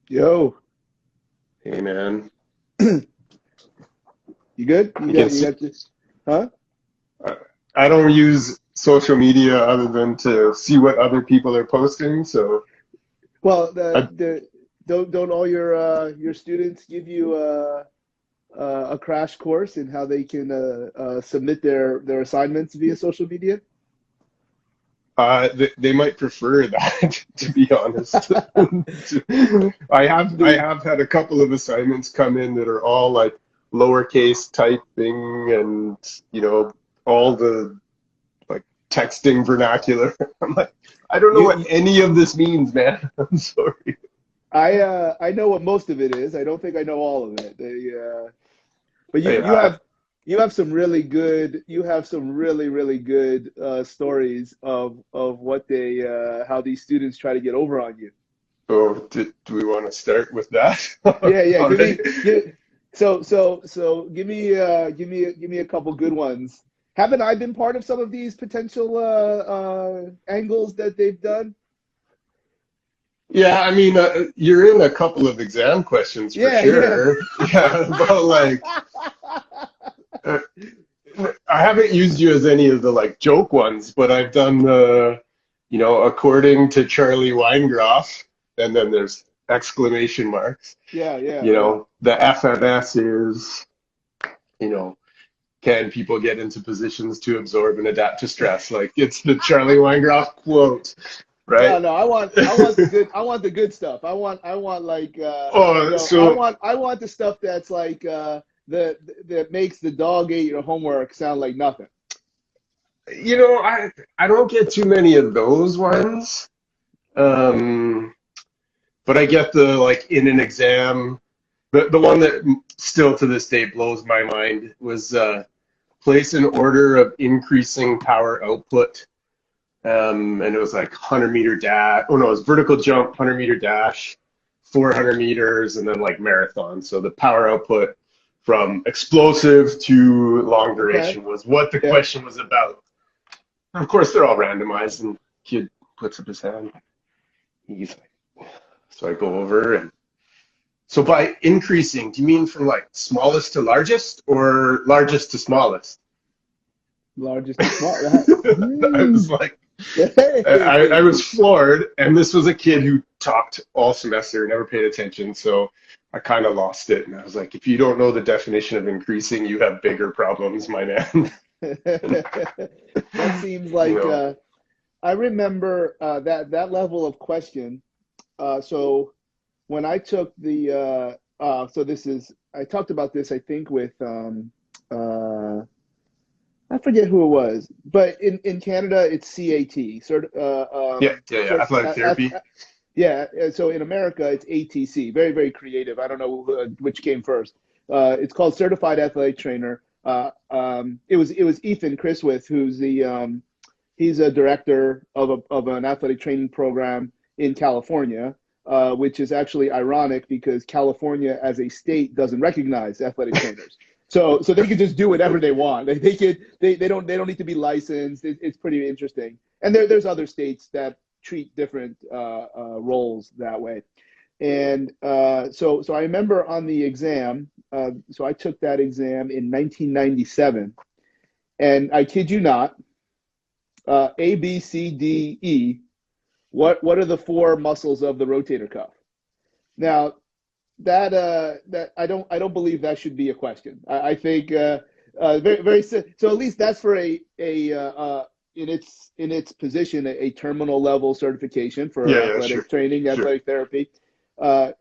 Yo, Hey man, you good? you can You see, got this? Huh? I I don't use social media other than to see what other people are posting. So Well, I, don't all your students give you a crash course in how they can submit their assignments via social media? they might prefer that, to be honest. I The have had a couple of assignments come in that are all like lowercase typing and all the like texting vernacular. I'm like, I don't know what you any of this means, man. I'm sorry. I know what most of it is. I don't think I know all of it. But Hey, you have some really good stories of what they how these students try to get over on you. oh, do we want to start with that Yeah. already? Give me a couple good ones. Haven't I been part of some of these potential angles that they've done? Yeah, I mean, you're in a couple of exam questions for Yeah. sure. Yeah, but like, uh, I haven't used you as any of the like joke ones, but I've done the, according to Charlie Weingroff, and then there's exclamation marks. Yeah. The FMS is, you know, can people get into positions to absorb and adapt to stress? Like it's the Charlie Weingroff quote, right? No, I want the good stuff. I want like Oh, so I want the stuff that's like that makes the dog ate your homework sound like nothing. I don't get too many of those ones. Um, but I get the like in an exam. The one that still to this day blows my mind was place an order of increasing power output. And it was like 100-meter dash. Oh no, it was vertical jump, 100-meter dash, 400 meters, and then like marathon. So the power output from explosive to long Okay. duration was what the Yeah. question was about. Of course, they're all randomized, and kid puts up his hand. He's like, so I go over, and so by increasing, do you mean from like smallest to largest or largest to smallest? Largest to small. I was like, I Hey. was floored, and this was a kid who talked all semester, never paid attention, so I kind of lost it, and I was like, if you don't know the definition of increasing, you have bigger problems, my man. That seems you like know, I remember that level of question. So when I took so this is I talked about this I think with I forget who it was, but in Canada it's CAT, yeah, athletic therapy. yeah. So in America it's ATC, very creative. I don't know which came first. It's called Certified Athletic Trainer. It was Ethan Chriswith who's the he's a director of an athletic training program in California, which is actually ironic because California as a state doesn't recognize athletic trainers. So they could just do whatever they want. They don't need to be licensed. It's pretty interesting. And there's other states that treat different roles that way. And so I remember on the exam. So I took that exam in 1997, and I kid you not, A, B, C, D, E. What are the four muscles of the rotator cuff? Now that I don't believe that should be a question. I think so at least that's for a in its position a terminal level certification for Yeah, athletic sure, training, sure. athletic therapy.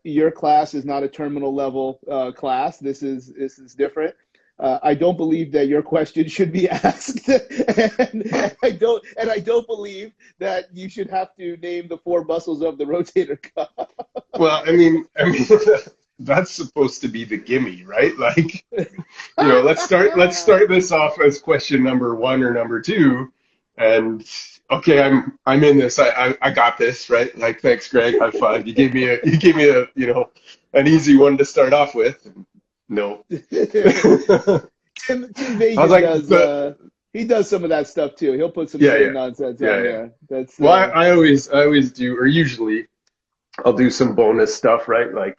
Your class is not a terminal level class. This is different. I don't believe that your question should be asked, and I don't believe that you should have to name the four muscles of the rotator cuff. Well, I mean, that's supposed to be the gimme, right? Like, let's start this off as question number one or number two, and okay, I'm in this. I got this, right? Like, thanks, Greg. High five. You gave me a an easy one to start off with. No. I Tim was Vegas like, does he does some of that stuff too. He'll put some yeah, silly yeah, nonsense yeah, on yeah. there. That's Well, I always do, or usually. I'll do some bonus stuff, right? Like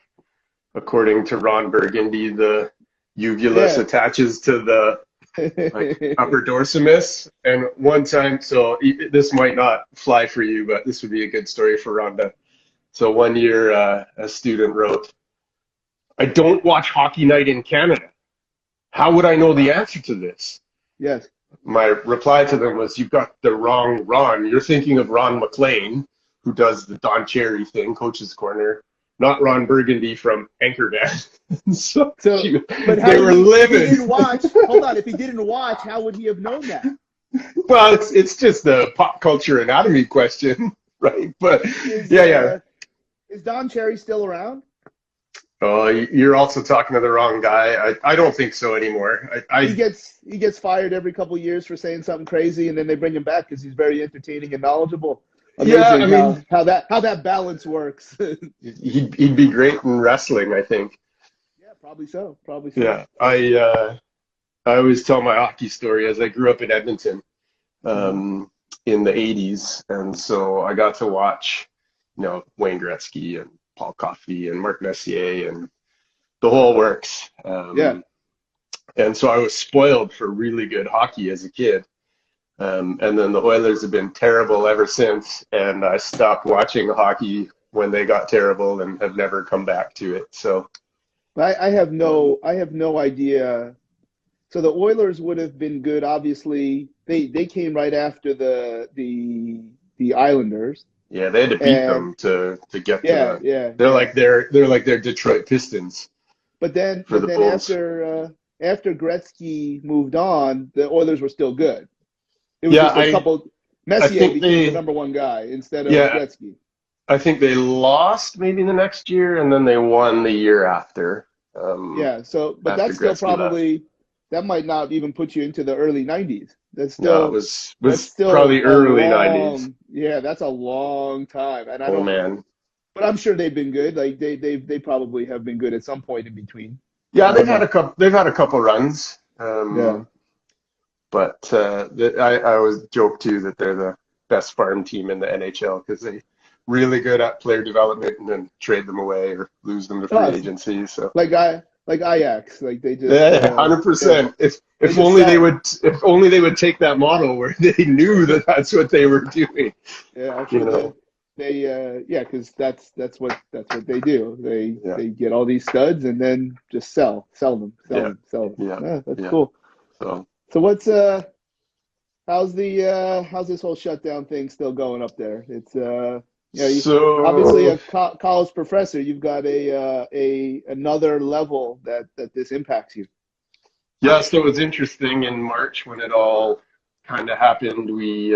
according to Ron Burgundy, the uvulus Yeah. attaches to the like upper dorsimus. And one time, so this might not fly for you, but this would be a good story for Rhonda. So one year, a student wrote, "I don't watch Hockey Night in Canada. How would I know the answer to this?" Yes. My reply to them was, "You've got the wrong Ron. You're thinking of Ron McLean, who does the Don Cherry thing, Coach's Corner, not Ron Burgundy from Anchorman." So So, but how they did were he, if he livid. didn't watch, hold on, if he didn't watch, how would he have known that? Well, it's just a pop culture anatomy question, right? But Is yeah. is Don Cherry still around? Oh, you're also talking to the wrong guy. I don't think so anymore. He gets fired every couple of years for saying something crazy, and then they bring him back because he's very entertaining and knowledgeable. Yeah, Amazing I mean, how that balance works. he'd be great in wrestling, I think. Yeah, probably so. Probably so. Yeah, I always tell my hockey story as I grew up in Edmonton Mhm. in the 80s, and so I got to watch, Wayne Gretzky and Paul Coffey and Mark Messier and the whole works. Yeah. And so I was spoiled for really good hockey as a kid. And then the Oilers have been terrible ever since, and I stopped watching hockey when they got terrible and have never come back to it. So I have no idea. So the Oilers would have been good. Obviously, they came right after the Islanders, yeah, they had to beat and them to get to yeah, the. yeah, They're yeah. like they're like their Detroit Pistons for But the then Bulls. after Gretzky moved on, the Oilers were still good. It was Yeah, just a couple. I Messier think became the they number one guy instead of yeah Gretzky. I think they lost maybe the next year, and then they won the year after. Yeah. So, but After that's still Gretzky left. probably that might not even put you into the early '90s. No, it That's was still probably a early '90s. long. Yeah, that's a long time, and I Oh don't. man. But I'm sure they've been good. Like they probably have been good at some point in between. Yeah, I don't know. they've had a couple runs. Yeah. But I always joke too that they're the best farm team in the NHL because they really good at player development and then trade them away or lose them to free Us agency. So like Ajax. Like they just yeah, yeah 100%. they If just only sell. if only they would take that model where they knew that that's what they were doing. Yeah, You actually, know. yeah, because that's what they do. Yeah. They get all these studs and then just Yeah. sell them. Yeah. Yeah, that's Yeah. cool. So So how's this whole shutdown thing still going up there? It's obviously so a college professor. You've got a another level that this impacts you. yeah, so it was interesting in March when it all kind of happened. We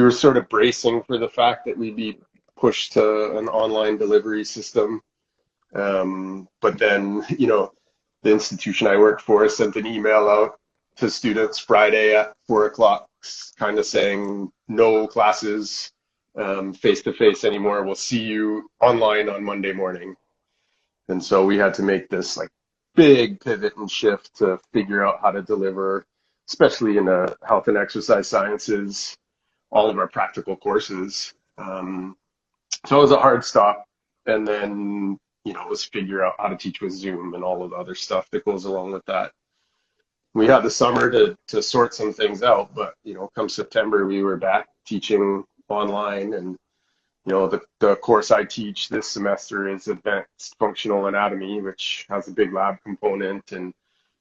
were sort of bracing for the fact that we'd be pushed to an online delivery system. But then, the institution I work for sent an email out to students Friday at 4 o'clock, kind of saying no classes face to face anymore. We'll see you online on Monday morning. And so we had to make this like big pivot and shift to figure out how to deliver, especially in health and exercise sciences, all of our practical courses. So it was a hard stop. And then, it was figure out how to teach with Zoom and all of the other stuff that goes along with that. We had the summer to sort some things out, but, come September, we were back teaching online. And, the course I teach this semester is advanced functional anatomy, which has a big lab component. And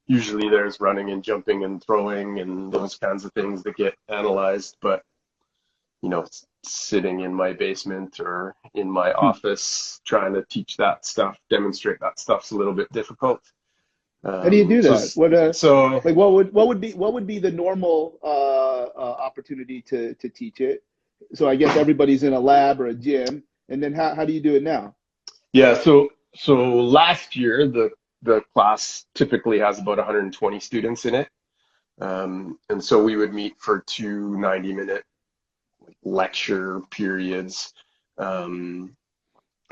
usually there's running and jumping and throwing and those kinds of things that get analyzed. But sitting in my basement or in my Hmm. office trying to teach that stuff, demonstrate that stuff's a little bit difficult. How do you do So, that? so Like what would be the normal opportunity to teach it? So I guess everybody's in a lab or a gym, and then how do you do it now? yeah, so last year the class typically has about 120 students in it, and so we would meet for two 90-minute lecture periods. Um,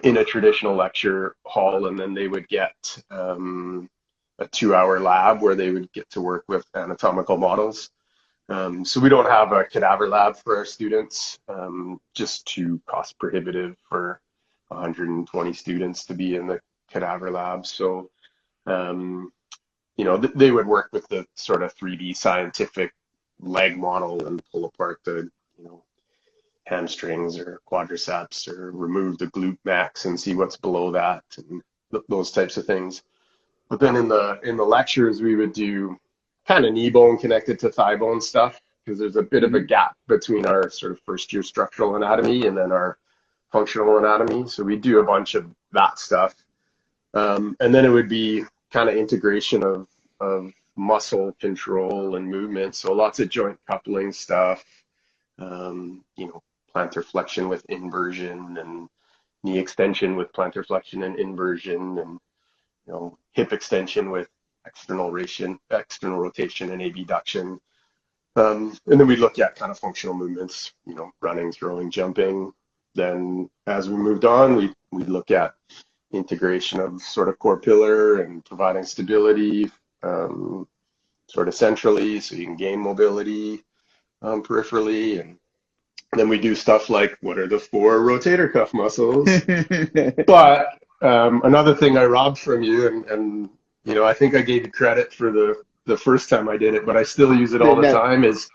in a traditional lecture hall, and then they would get a 2-hour lab where they would get to work with anatomical models. So we don't have a cadaver lab for our students, just too cost prohibitive for 120 students to be in the cadaver lab. So, they would work with the sort of 3D scientific leg model and pull apart the, hamstrings or quadriceps or remove the glute max and see what's below that and those types of things. But then in the lectures, we would do kind of knee bone connected to thigh bone stuff because there's a bit of a gap between our sort of first year structural anatomy and then our functional anatomy. So we do a bunch of that stuff. And then it would be kind of integration of muscle control and movement. So lots of joint coupling stuff, plantar flexion with inversion and knee extension with plantar flexion and inversion and, hip extension with external rotation and abduction. And then we look at kind of functional movements, running, throwing, jumping. Then as we moved on, we look at integration of sort of core pillar and providing stability sort of centrally so you can gain mobility peripherally. And then we do stuff like what are the 4 rotator cuff muscles. But another thing I robbed from you, and I think I gave you credit for the first time I did it, but I still use it all the time, is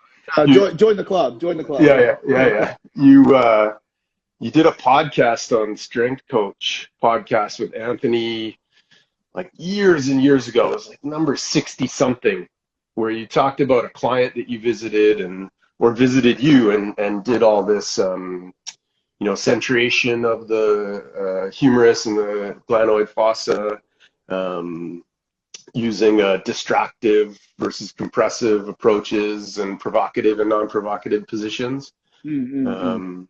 join the club. Join the club. Yeah. You did a podcast on Strength Coach podcast with Anthony like years and years ago. It was like number 60 something, where you talked about a client that you visited or visited you and did all this centration of the humerus and the glenoid fossa, using distractive versus compressive approaches and provocative and non-provocative positions. That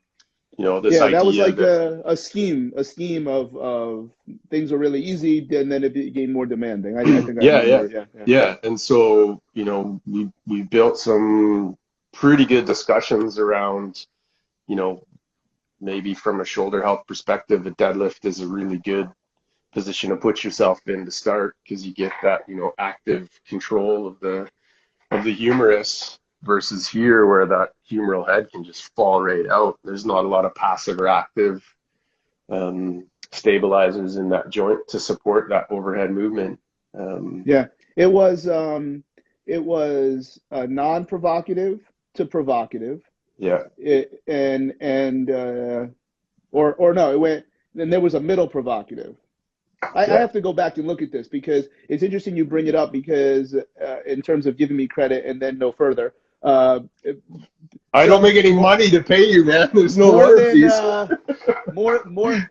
was like a scheme of things were really easy, and then it became more demanding. I think I remember. Yeah. And so, we built some pretty good discussions around, maybe from a shoulder health perspective, a deadlift is a really good position to put yourself in to start because you get that, active control of the humerus versus here where that humeral head can just fall right out. There's not a lot of passive or active stabilizers in that joint to support that overhead movement. It was non-provocative to provocative. Yeah. It went. Then there was a middle provocative. I have to go back and look at this because it's interesting you bring it up because in terms of giving me credit and then no further. I don't make any money to pay you, man. There's no royalties. More.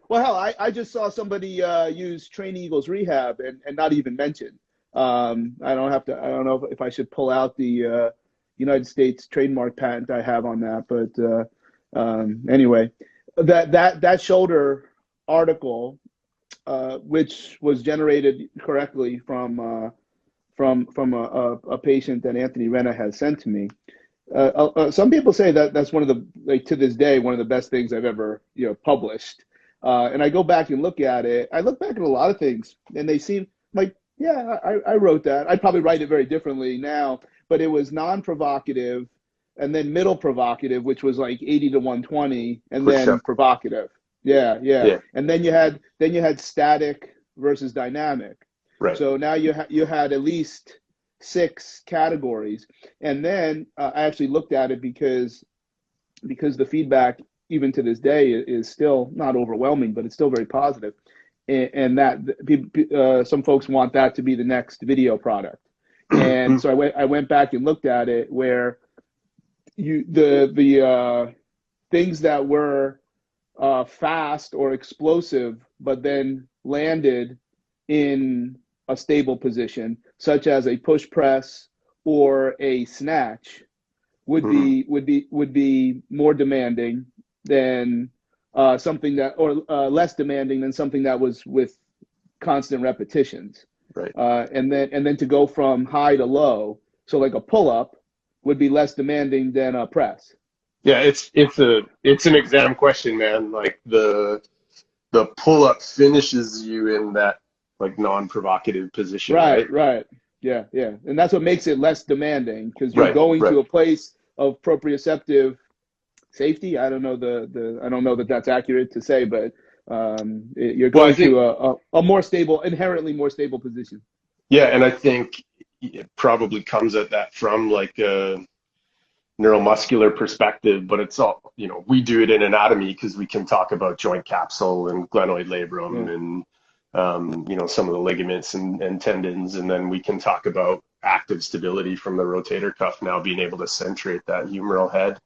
Well, hell, I just saw somebody use Training Eagles Rehab and not even mention. I don't know if I should pull out the United States trademark patent I have on that, but anyway, that shoulder article, which was generated correctly from a patient that Anthony Renna has sent to me. Some people say that's one of the, to this day, one of the best things I've ever, published. And I go back and look at it. I look back at a lot of things and they seem like, yeah, I wrote that. I'd probably write it very differently now, but it was non-provocative and then middle provocative, which was like 80 to 120 and then provocative. Yeah. And then you had static versus dynamic. Right. So now you had at least 6 categories, and then I actually looked at it because the feedback even to this day is still not overwhelming, but it's still very positive, and that some folks want that to be the next video product, and so I went back and looked at it where the things that were fast or explosive, but then landed in a stable position, such as a push press or a snatch, would be more demanding than something that, or less demanding than something that was with constant repetitions. Right. And then to go from high to low, so like a pull up would be less demanding than a press. Yeah, it's an exam question, man. Like the pull up finishes you in that like non-provocative position. Right. Yeah, yeah, and that's what makes it less demanding because you're Right, going right. to a place of proprioceptive safety. I don't know I don't know that that's accurate to say, but you're Well, I going to think, a more stable, inherently more stable position. yeah, and I think it probably comes at that from like a neuromuscular perspective, but it's all, we do it in anatomy because we can talk about joint capsule and glenoid Yeah. labrum and, some of the ligaments and tendons. And then we can talk about active stability from the rotator cuff now being able to centrate that humeral head.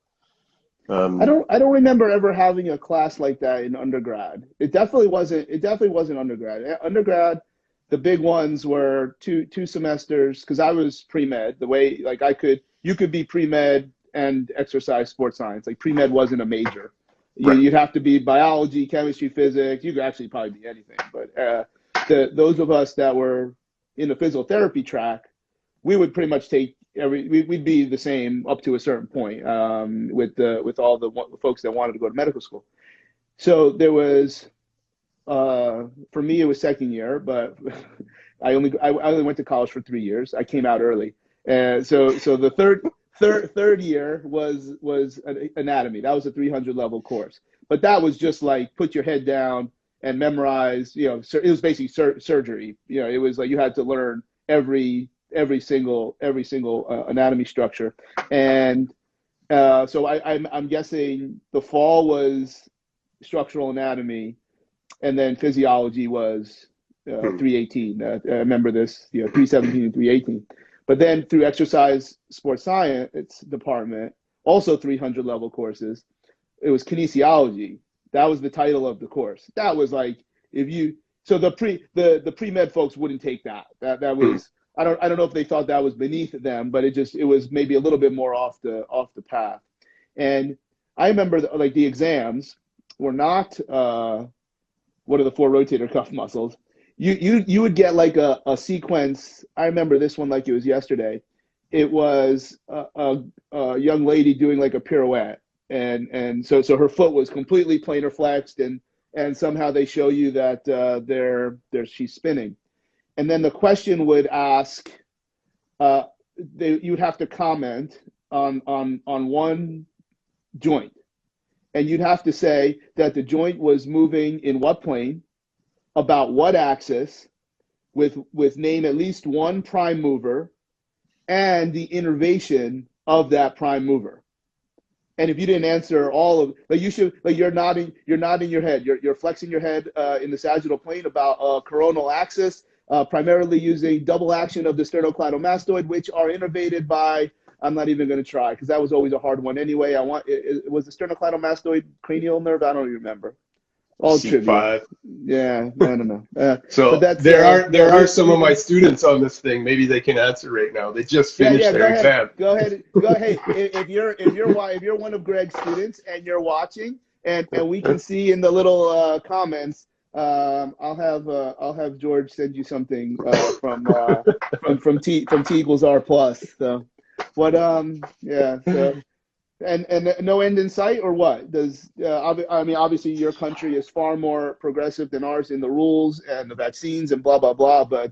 I don't remember ever having a class like that in undergrad. It definitely wasn't undergrad. Undergrad, the big ones were two semesters because I was pre-med. The way like you could be pre-med and exercise sports science. Like pre-med wasn't a major. Right. You'd have to be biology, chemistry, physics. You could actually probably be anything. But those of us that were in the physical therapy track, we would pretty much take we'd be the same up to a certain point with all the folks that wanted to go to medical school. So there was for me it was second year, but I only went to college for 3 years. I came out early, and so the third year was anatomy. That was a 300 level course, but that was just like put your head down and memorize. It was basically surgery. It was like you had to learn every single anatomy structure, and so I'm guessing the fall was structural anatomy, and then physiology was 318. I remember this, 317 and 318. But then through exercise sports science department, also 300 level courses, it was kinesiology. That was the title of the course. That was like if you so the pre-med folks wouldn't take that. That was I don't know if they thought that was beneath them, but it was maybe a little bit more off the path. And I remember like the exams were not what are the four rotator cuff muscles. You would get like a sequence. I remember this one like it was yesterday. It was a young lady doing like a pirouette, and so her foot was completely planar flexed, and somehow they show you that she's spinning, and then the question would ask, you'd have to comment on one joint, and you'd have to say that the joint was moving in what plane, about what axis, with name at least one prime mover, and the innervation of that prime mover. And if you didn't answer all of, like you should, like you're nodding your head, you're flexing your head in the sagittal plane about coronal axis, primarily using double action of the sternocleidomastoid, which are innervated by. I'm not even going to try because that was always a hard one anyway. It was the sternocleidomastoid cranial nerve. I don't even remember. All trivia. C5. Yeah, I don't know. But So that's there are some of my students on this thing. Maybe they can answer right now. They just finished their exam. Go ahead. If you're one of Greg's students and you're watching, and we can see in the little comments, I'll have George send you something from T equals R plus. So, what yeah. So. And no end in sight, or what? I mean, obviously your country is far more progressive than ours in the rules and the vaccines and blah blah blah. But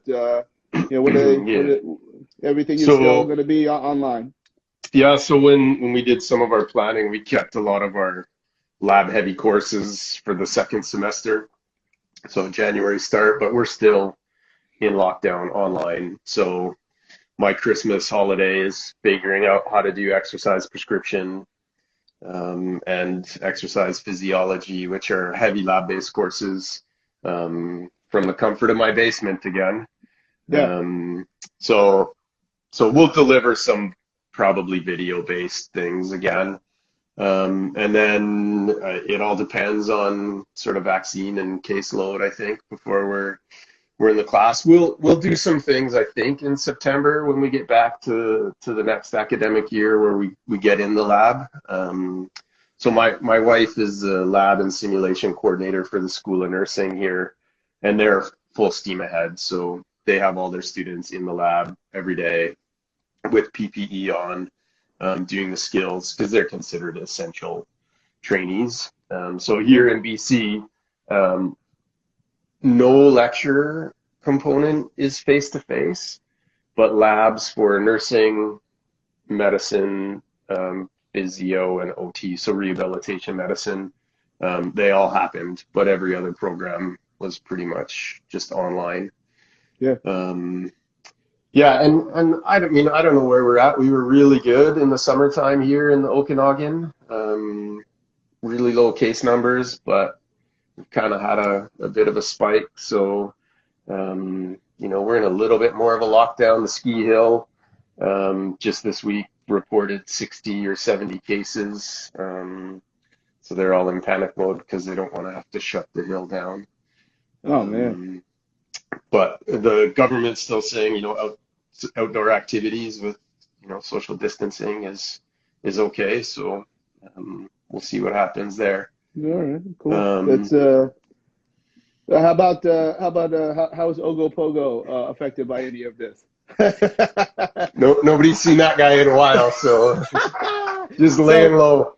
everything is still going to be online. Yeah. So when we did some of our planning, we kept a lot of our lab heavy courses for the second semester. So January start, but we're still in lockdown online. So my Christmas holiday is figuring out how to do exercise prescription and exercise physiology, which are heavy lab-based courses from the comfort of my basement again. Yeah. So we'll deliver some probably video-based things again. And then it all depends on sort of vaccine and caseload, I think, before we're in the class. We'll do some things, I think, in September when we get back to the next academic year where we get in the lab. So my wife is the lab and simulation coordinator for the School of Nursing here, and they're full steam ahead. So they have all their students in the lab every day with PPE on, doing the skills because they're considered essential trainees. So here in BC, no lecture component is face-to-face. but labs for nursing, medicine, physio, and OT, so rehabilitation medicine, they all happened, but every other program was pretty much just online. Yeah. Yeah, and I don't know where we're at. We were really good in the summertime here in the Okanagan. Really low case numbers, but we kind of had a bit of a spike. So, we're in a little bit more of a lockdown. The ski hill, just this week reported 60 or 70 cases. So they're all in panic mode because they don't want to have to shut the hill down. Oh man. But the government's still saying, outdoor activities with, social distancing is okay. So we'll see what happens there. All right. Cool. Um, That's how is Ogopogo affected by any of this? Nobody's seen that guy in a while, so just laying low.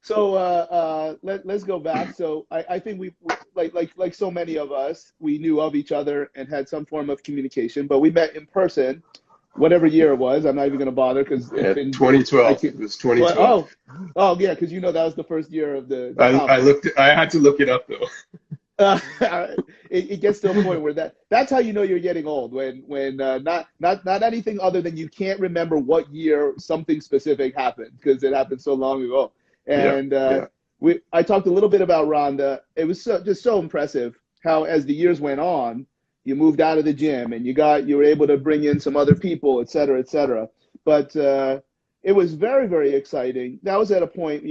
So let's go back. So I think we like so many of us, we knew of each other and had some form of communication, but we met in person, whatever year it was. I'm not even going to bother because it's been 2012. It was 2012. Oh yeah, because that was the first year of the I had to look it up though. It gets to a point where that's how you know you're getting old when not anything other than you can't remember what year something specific happened because it happened so long ago. And I talked a little bit about Rhonda. It was just so impressive how as the years went on, you moved out of the gym and you were able to bring in some other people, et cetera, et cetera. But it was very, very exciting. That was at a point,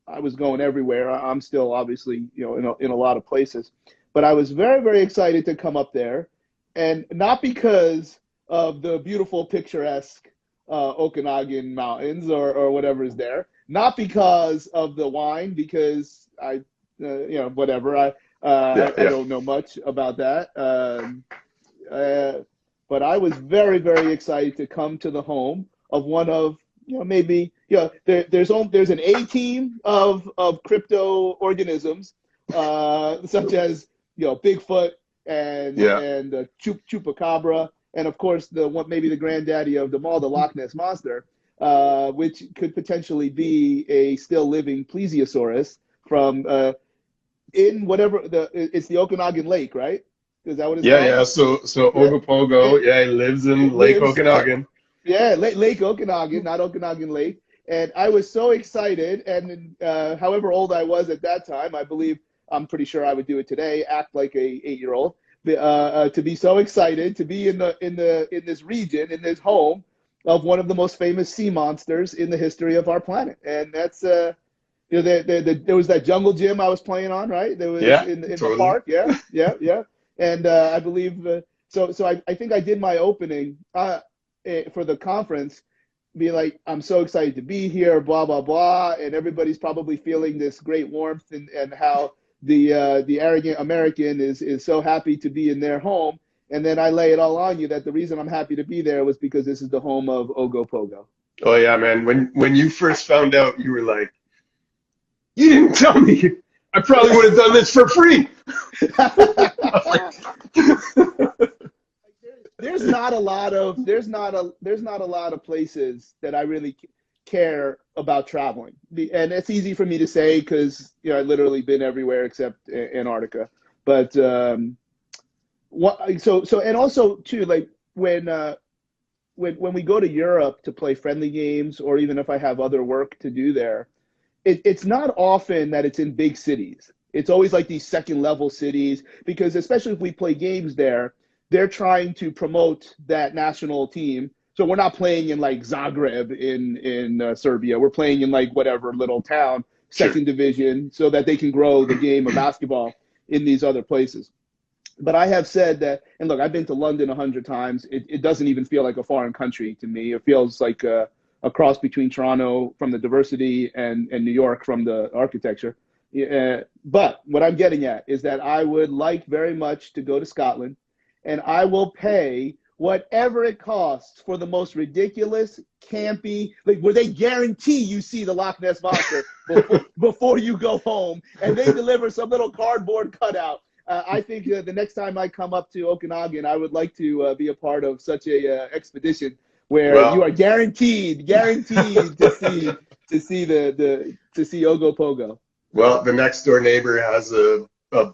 I was going everywhere. I'm still obviously, in a lot of places, but I was very, very excited to come up there, and not because of the beautiful, picturesque Okanagan mountains or whatever is there, not because of the wine, because whatever. I don't know much about that, but I was very, very excited to come to the home of one of maybe there's an A team of crypto organisms such as Bigfoot and Chupacabra, and of course maybe the granddaddy of them all, the Loch Ness monster, which could potentially be a still living plesiosaurus from in whatever it's the Okanagan Lake, right? Is that what it's called? Yeah. So Ogopogo, he lives in Lake Okanagan. Yeah, Lake Okanagan, not Okanagan Lake. And I was so excited, and however old I was at that time, I'm pretty sure I would do it today, act like a 8-year-old, to be so excited to be in this region, in this home of one of the most famous sea monsters in the history of our planet. And that's there was that jungle gym I was playing on, right? There was in totally. The park, yeah. And I believe so I think I did my opening for the conference, be like, I'm so excited to be here, blah, blah, blah. And everybody's probably feeling this great warmth and how the arrogant American is so happy to be in their home. And then I lay it all on you that the reason I'm happy to be there was because this is the home of Ogopogo. Oh yeah, man. When you first found out, you were like, you didn't tell me. I probably would have done this for free. There's not a lot of places that I really care about traveling, and it's easy for me to say because I've literally been everywhere except Antarctica. But and also too, like when we go to Europe to play friendly games, or even if I have other work to do there, it's not often that it's in big cities. It's always like these second level cities, because especially if we play games there, they're trying to promote that national team. So we're not playing in like Zagreb in Serbia. We're playing in like whatever little town, second division, so that they can grow the game of basketball in these other places. But I have said that, and look, I've been to London 100 times. It doesn't even feel like a foreign country to me. It feels like a cross between Toronto from the diversity and New York from the architecture. But what I'm getting at is that I would like very much to go to Scotland, and I will pay whatever it costs for the most ridiculous, campy, like where they guarantee you see the Loch Ness Monster before you go home, and they deliver some little cardboard cutout. I think the next time I come up to Okanagan, I would like to be a part of such a expedition where you are Well, guaranteed to see Ogopogo. the next door neighbor has a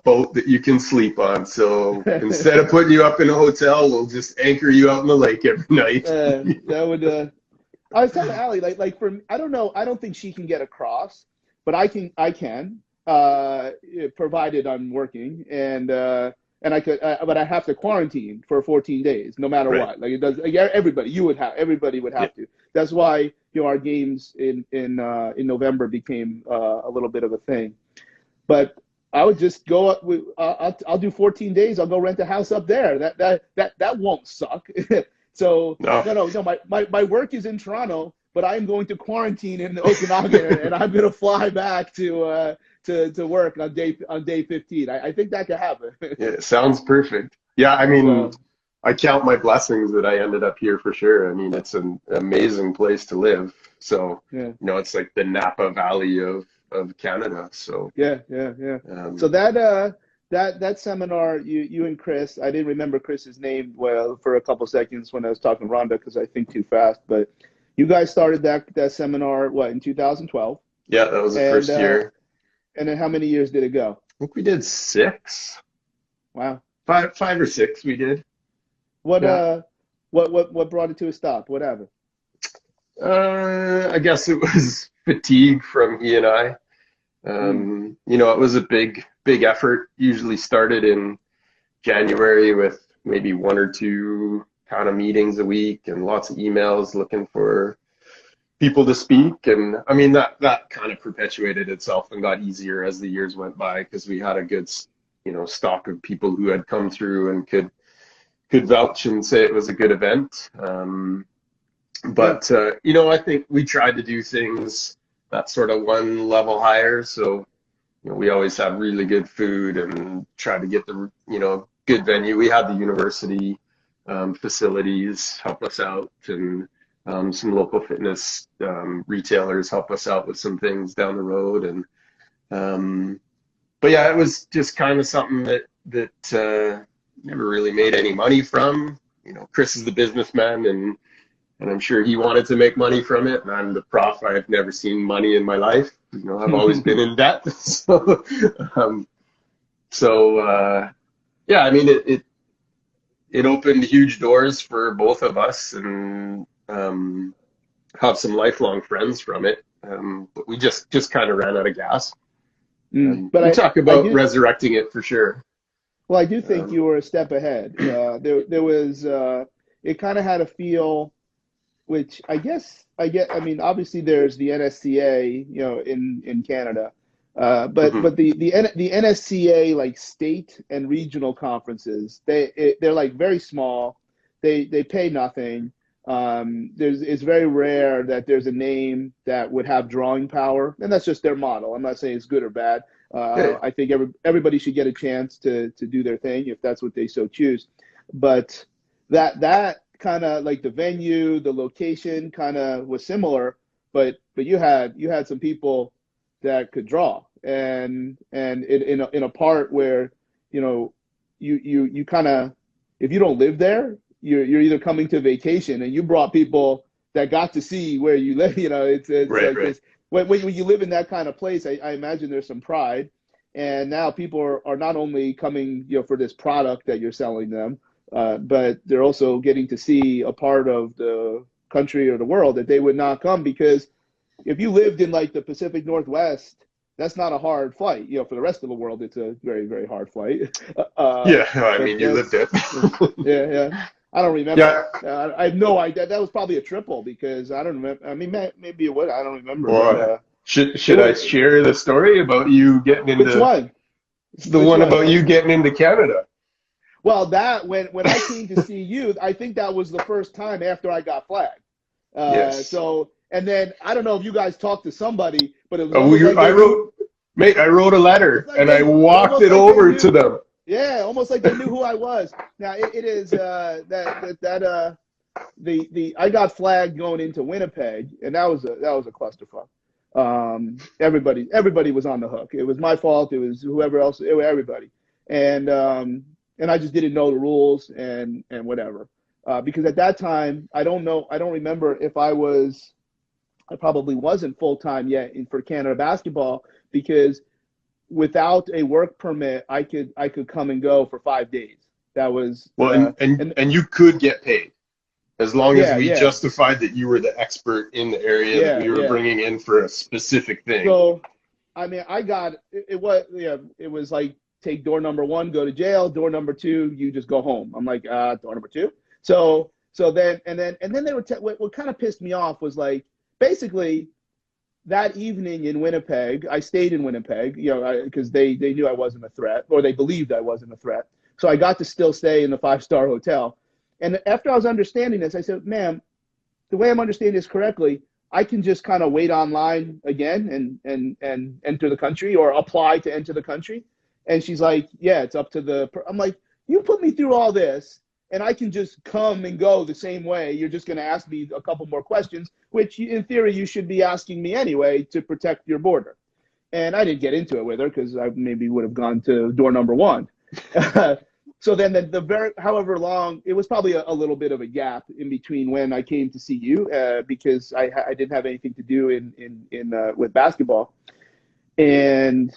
boat that you can sleep on. So instead of putting you up in a hotel, we'll just anchor you out in the lake every night. That would. I was telling Allie, like for I don't know, I don't think she can get across, but I can. Provided I'm working, and I could, but I have to quarantine for 14 days, no matter Right. what. Like it does, like everybody would Yeah. have to. That's why our games in November became a little bit of a thing. But I would just go up. I'll do 14 days. I'll go rent a house up there. That won't suck. So No. no. My work is in Toronto, but I'm going to quarantine in Okanagan, and I'm going to fly back to work on day 15. I think that could happen. Yeah, it sounds perfect. Yeah, I mean, So I count my blessings that I ended up here for sure. I mean, it's an amazing place to live. So, yeah, it's like the Napa Valley of Canada. So, yeah. So um, that seminar, you and Chris, I didn't remember Chris's name well for a couple seconds when I was talking to Rhonda because I think too fast. But you guys started that seminar what in 2012, yeah, that was the and first year. and then how many years did it go? I think we did 6, Wow. 5 or 6 we did. What Yeah. what brought it to a stop? What happened? I guess it was fatigue from E&I. Mm, It was a big effort. Usually started in January with maybe 1 or 2 kind of meetings a week and lots of emails looking for people to speak. And I mean, that kind of perpetuated itself and got easier as the years went by because we had a good, stock of people who had come through and could vouch and say it was a good event. yeah. I think we tried to do things that sort of one level higher. So, we always have really good food and try to get the, good venue. We had the university facilities help us out, and some local fitness retailers help us out with some things down the road. And but yeah, it was just kind of something that never really made any money from. Chris is the businessman, and I'm sure he wanted to make money from it. And I'm the prof. I've never seen money in my life. I've always been in debt. Um, yeah, I mean, it opened huge doors for both of us, and have some lifelong friends from it. But we just kind of ran out of gas. But We talk I about do. resurrecting it for sure. Well, I do think Um, you were a step ahead. There was it kind of had a feel, which I guess I get. I mean, obviously there's the NSCA, in Canada, but mhm. the NSCA like state and regional conferences, they're like very small. They pay nothing. It's very rare that there's a name that would have drawing power, and that's just their model. I'm not saying it's good or bad. Yeah, I think everybody should get a chance to do their thing if that's what they so choose. But that kind of like the venue, the location kind of was similar, but you had some people that could draw, and in a part where you kind of, if you don't live there, you're either coming to vacation, and you brought people that got to see where you live. It's right, like right. this when you live in that kind of place. I imagine there's some pride, and now people are not only coming for this product that you're selling them, but they're also getting to see a part of the country or the world that they would not come, because if you lived in like the Pacific Northwest, that's not a hard flight. For the rest of the world, it's a very, very hard flight. Yeah, I But mean, you lived it. yeah. I don't remember. Yeah. I have no idea. That was probably a triple because I don't remember. I mean, maybe it would. I don't remember. But Well, it should I was. share the story about you getting Which into one? the Which one one? about you getting into Canada? Well, that when I came to see you, I think that was the first time after I got flagged. Yes. And then I don't know if you guys talked to somebody, but it was almost like I they knew. wrote, mate, I wrote a Almost letter like and I walked almost it like they over to knew. them. Yeah, almost like they knew who I was. Now it is the I got flagged going into Winnipeg, and that was a clusterfuck. Everybody was on the hook. It was my fault. It was whoever else. It was everybody. and I just didn't know the rules and whatever. Because at that time, I don't remember if I probably wasn't full time yet for Canada basketball, because without a work permit, I could come and go for 5 days. That was Well, and you could get paid as long as yeah, we yeah, justified that you were the expert in the area that yeah, we were yeah. bringing in for a specific thing. So I mean, I got it was yeah, it was like take door number one, go to jail. Door number two, you just go home. I'm like, door number two. So then they were what kind of pissed me off was like basically that evening in Winnipeg, I stayed in Winnipeg, because they knew I wasn't a threat, or they believed I wasn't a threat. So I got to still stay in the 5-star hotel. And after I was understanding this, I said, ma'am, the way I'm understanding this correctly, I can just kind of wait online again and enter the country, or apply to enter the country. And she's like, yeah, it's up to I'm like, you put me through all this and I can just come and go the same way. You're just going to ask me a couple more questions, which in theory you should be asking me anyway to protect your border. And I didn't get into it with her because I maybe would have gone to door number one. So then however long, it was probably a little bit of a gap in between when I came to see you, because I didn't have anything to do with basketball. And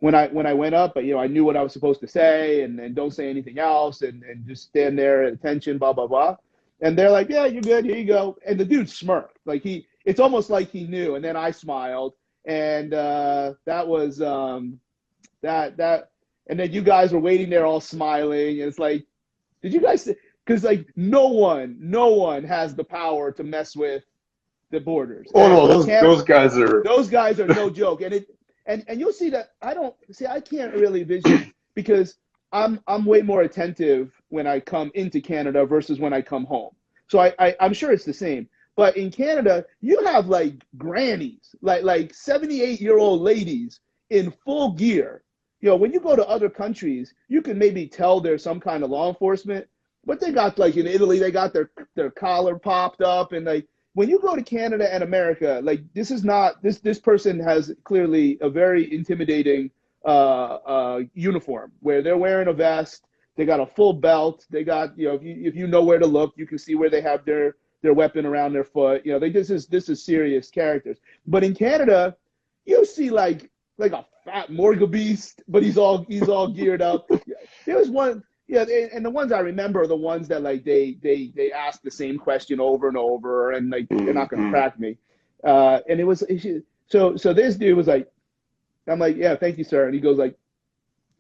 when I went up, I knew what I was supposed to say, and don't say anything else, and just stand there at attention, blah blah blah. And they're like, yeah, you're good, here you go. And the dude smirked, like it's almost like he knew. And then I smiled, and that was that. And then you guys were waiting there all smiling, and it's like, did you guys? Because like no one has the power to mess with the borders. Oh no, those guys are no joke. And you'll see that I can't really vision, because I'm way more attentive when I come into Canada versus when I come home. So I'm sure it's the same. But in Canada, you have like grannies, like 78-year-old ladies in full gear. When you go to other countries, you can maybe tell there's some kind of law enforcement, but they got, like in Italy, they got their collar popped up, and like when you go to Canada and America, like this is not this person has clearly a very intimidating uniform where they're wearing a vest, they got a full belt, they got if you know where to look, you can see where they have their weapon around their foot. This is serious characters. But in Canada, you see like a fat morgue-beast, but he's all geared up. There was one, and the ones I remember are the ones that like they ask the same question over and over, and like they're not gonna crack me. And it was so this dude was like, I'm like, yeah, thank you, sir. And he goes like,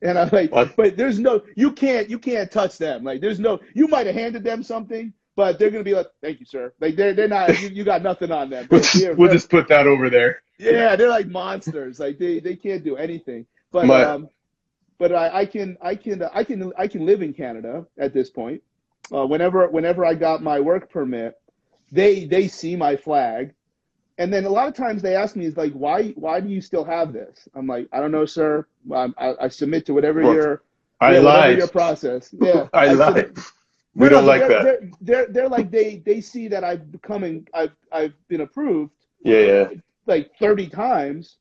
and I'm like, what? But there's no, you can't touch them. Like there's no, you might have handed them something, but they're gonna be like, thank you, sir. Like they're not, you got nothing on them. We'll just put that over there. Yeah, they're like monsters. Like they can't do anything. But I can live in Canada at this point. Whenever I got my work permit, they see my flag, and then a lot of times they ask me, is like, why do you still have this? I'm like, I don't know, sir. I submit to whatever your process. Yeah, I lied. We don't like that. They're like they see that I've been approved. Yeah. Like 30 times.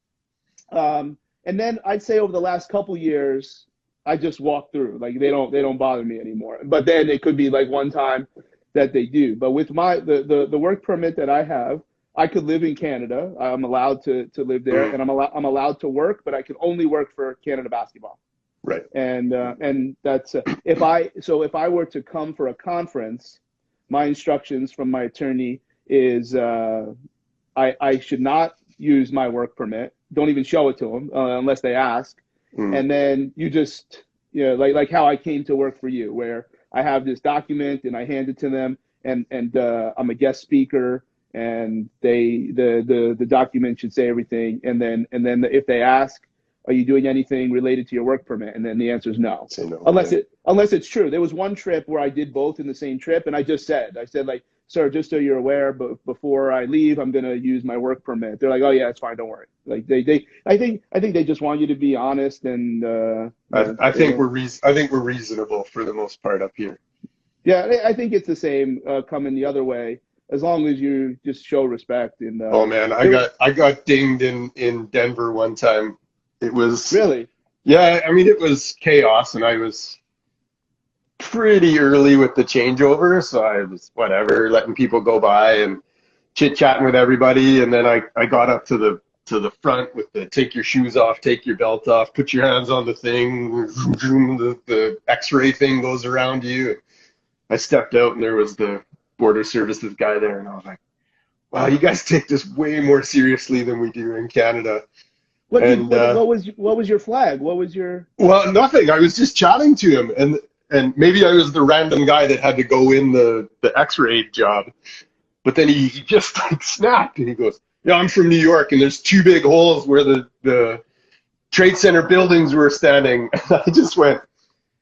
And then I'd say over the last couple years, I just walk through. Like they don't bother me anymore. But then it could be like one time that they do. But with the work permit that I have, I could live in Canada. I'm allowed to live there, and I'm allowed to work, but I can only work for Canada basketball. Right. And that's if I were to come for a conference, my instructions from my attorney is I should not use my work permit. Don't even show it to them unless they ask. And then you just, like how I came to work for you, where I have this document and I hand it to them, and I'm a guest speaker, and the document should say everything. And then if they ask, are you doing anything related to your work permit? And then the answer is no. Say no. Unless it's true. There was one trip where I did both in the same trip, and I said like, sir, just so you're aware, but before I leave, I'm going to use my work permit. They're like, oh yeah, it's fine, don't worry. Like I think they just want you to be honest, and I think we're reasonable for the most part up here. Yeah, I think it's the same coming the other way, as long as you just show respect. And oh man, I got dinged in Denver one time. It was really. Yeah, I mean, it was chaos, and I was pretty early with the changeover, so I was whatever, letting people go by and chit-chatting with everybody, and then I got up to the front with the take your shoes off, take your belt off, put your hands on the thing, the X-ray thing goes around you. I stepped out, and there was the border services guy there, and I was like, wow, you guys take this way more seriously than we do in Canada. And What was your flag? What was your? well, nothing. I was just chatting to him, and maybe I was the random guy that had to go in the X-ray job. But then he just like snapped, and he goes, "Yeah, I'm from New York, and there's two big holes where the Trade Center buildings were standing." And I just went,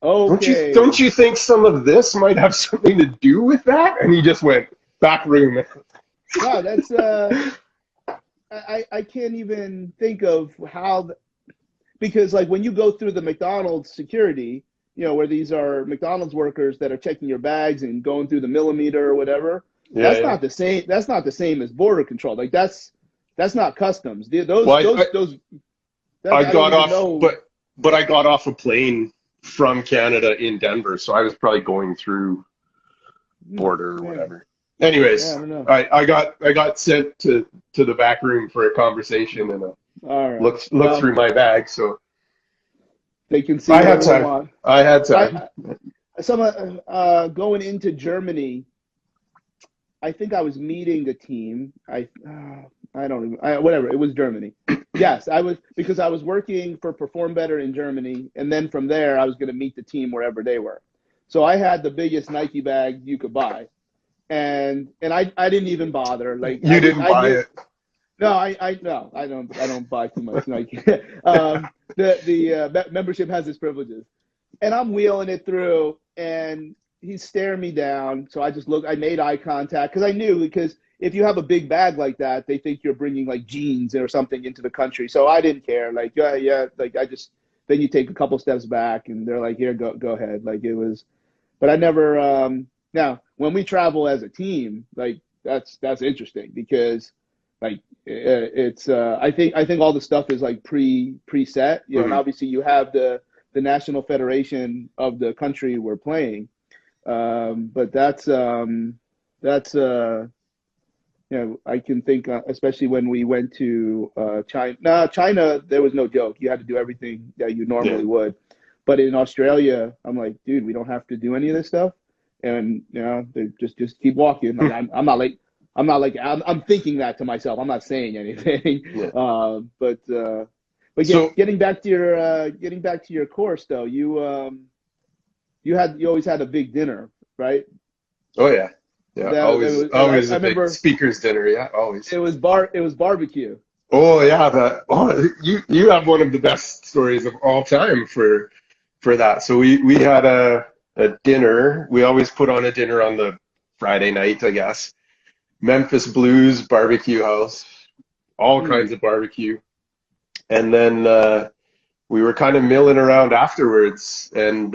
Okay. don't you think some of this might have something to do with that?" And he just went, "Back room." Wow, that's I can't even think of how, because like when you go through the McDonald's security, where these are McDonald's workers that are checking your bags and going through the millimeter or whatever, Yeah, that's yeah. not the same. That's not the same as border control. Like that's not customs. Well, I I don't got even off, know. but I got off a plane from Canada in Denver, so I was probably going through border or Yeah, whatever. yeah, I Anyways, don't know. I got sent to the back room for a conversation and a All right. look Well, through my bag, so they can see I had whatever they time. want. I had time. I some going into Germany. I think I was meeting a team. I don't even, whatever. It was Germany. Yes, I was, because I was working for Perform Better in Germany, and then from there I was going to meet the team wherever they were. So I had the biggest Nike bag you could buy, and I didn't even bother. Like You didn't I buy knew. it. No, no, I don't buy too much Nike. The membership has its privileges, and I'm wheeling it through, and he's staring me down. So I made eye contact because I knew, because if you have a big bag like that, they think you're bringing like jeans or something into the country. So I didn't care. Like, yeah, yeah. Like then you take a couple steps back, and they're like, here, go ahead. Like it was, but I never. Now, when we travel as a team, like that's interesting because like it's I think all the stuff is like preset, and Mhm. obviously you have the national federation of the country we're playing, but that's I can think, especially when we went to China. No, China, there was no joke. You had to do everything that you Yeah. normally would. But in Australia, I'm like, dude, we don't have to do any of this stuff, and they just keep walking. Like I'm thinking that to myself. I'm not saying anything. Yeah. But So, getting back to your course though, you always had a big dinner, right? oh yeah, yeah. That Always, was, and I always a big remember speaker's dinner. Yeah, always. it was barbecue. Oh yeah, you have one of the best stories of all time for that. So we had a dinner. We always put on a dinner on the Friday night, I guess. Memphis Blues barbecue house, all Hmm. kinds of barbecue. And then we were kind of milling around afterwards, and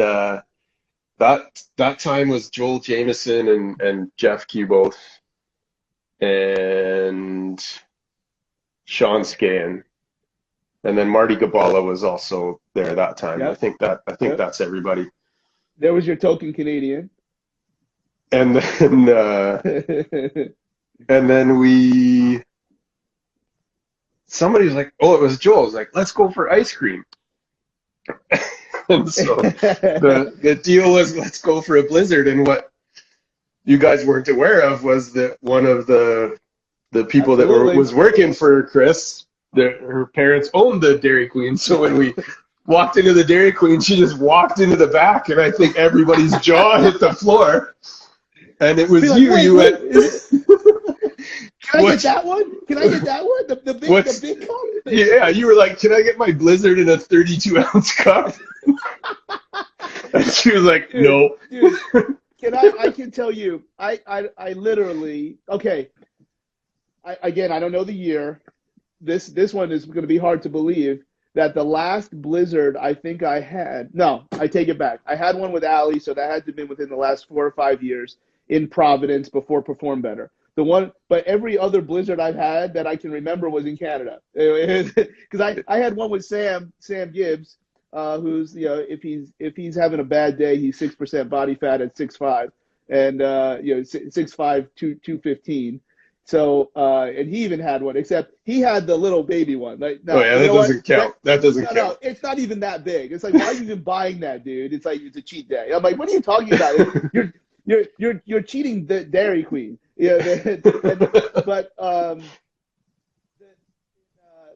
that time was Joel Jameson and Jeff Cuboth and Sean Scan. And then Marty Gabala was also there that time. Yep. I think Yep. that's everybody. There was your token Canadian. And then and then we somebody was like, oh, it was Joel. Was like, let's go for ice cream. And so the deal was, let's go for a blizzard. And what you guys weren't aware of was that one of the people that Absolutely. was working for Chris, her parents owned the Dairy Queen. So when we walked into the Dairy Queen, she just walked into the back, and I think everybody's jaw hit the floor. And it Be was like, you. wait, You wait, went, can I get what? that one? Can I get that one? The What's? big cup? Yeah, you were like, can I get my blizzard in a 32-ounce cup? And she was like, Dude, no. dude, I can tell you, I literally, okay. Again, I don't know the year. This one is going to be hard to believe that the last blizzard I think I had. No, I take it back. I had one with Allie, so that had to have been within the last 4 or 5 years in Providence before Perform Better. But every other blizzard I've had that I can remember was in Canada. Because I had one with Sam Gibbs. who's if he's having a bad day, he's 6% body fat at 6'5", and 6'5", 215. So and he even had one, except he had the little baby one. Like, Oh now, yeah, you that know what? doesn't count. That doesn't No, count. it's not even that big. It's like, why are you even buying that, dude? It's like it's a cheat day. I'm like, what are you talking about? You're cheating the Dairy Queen. But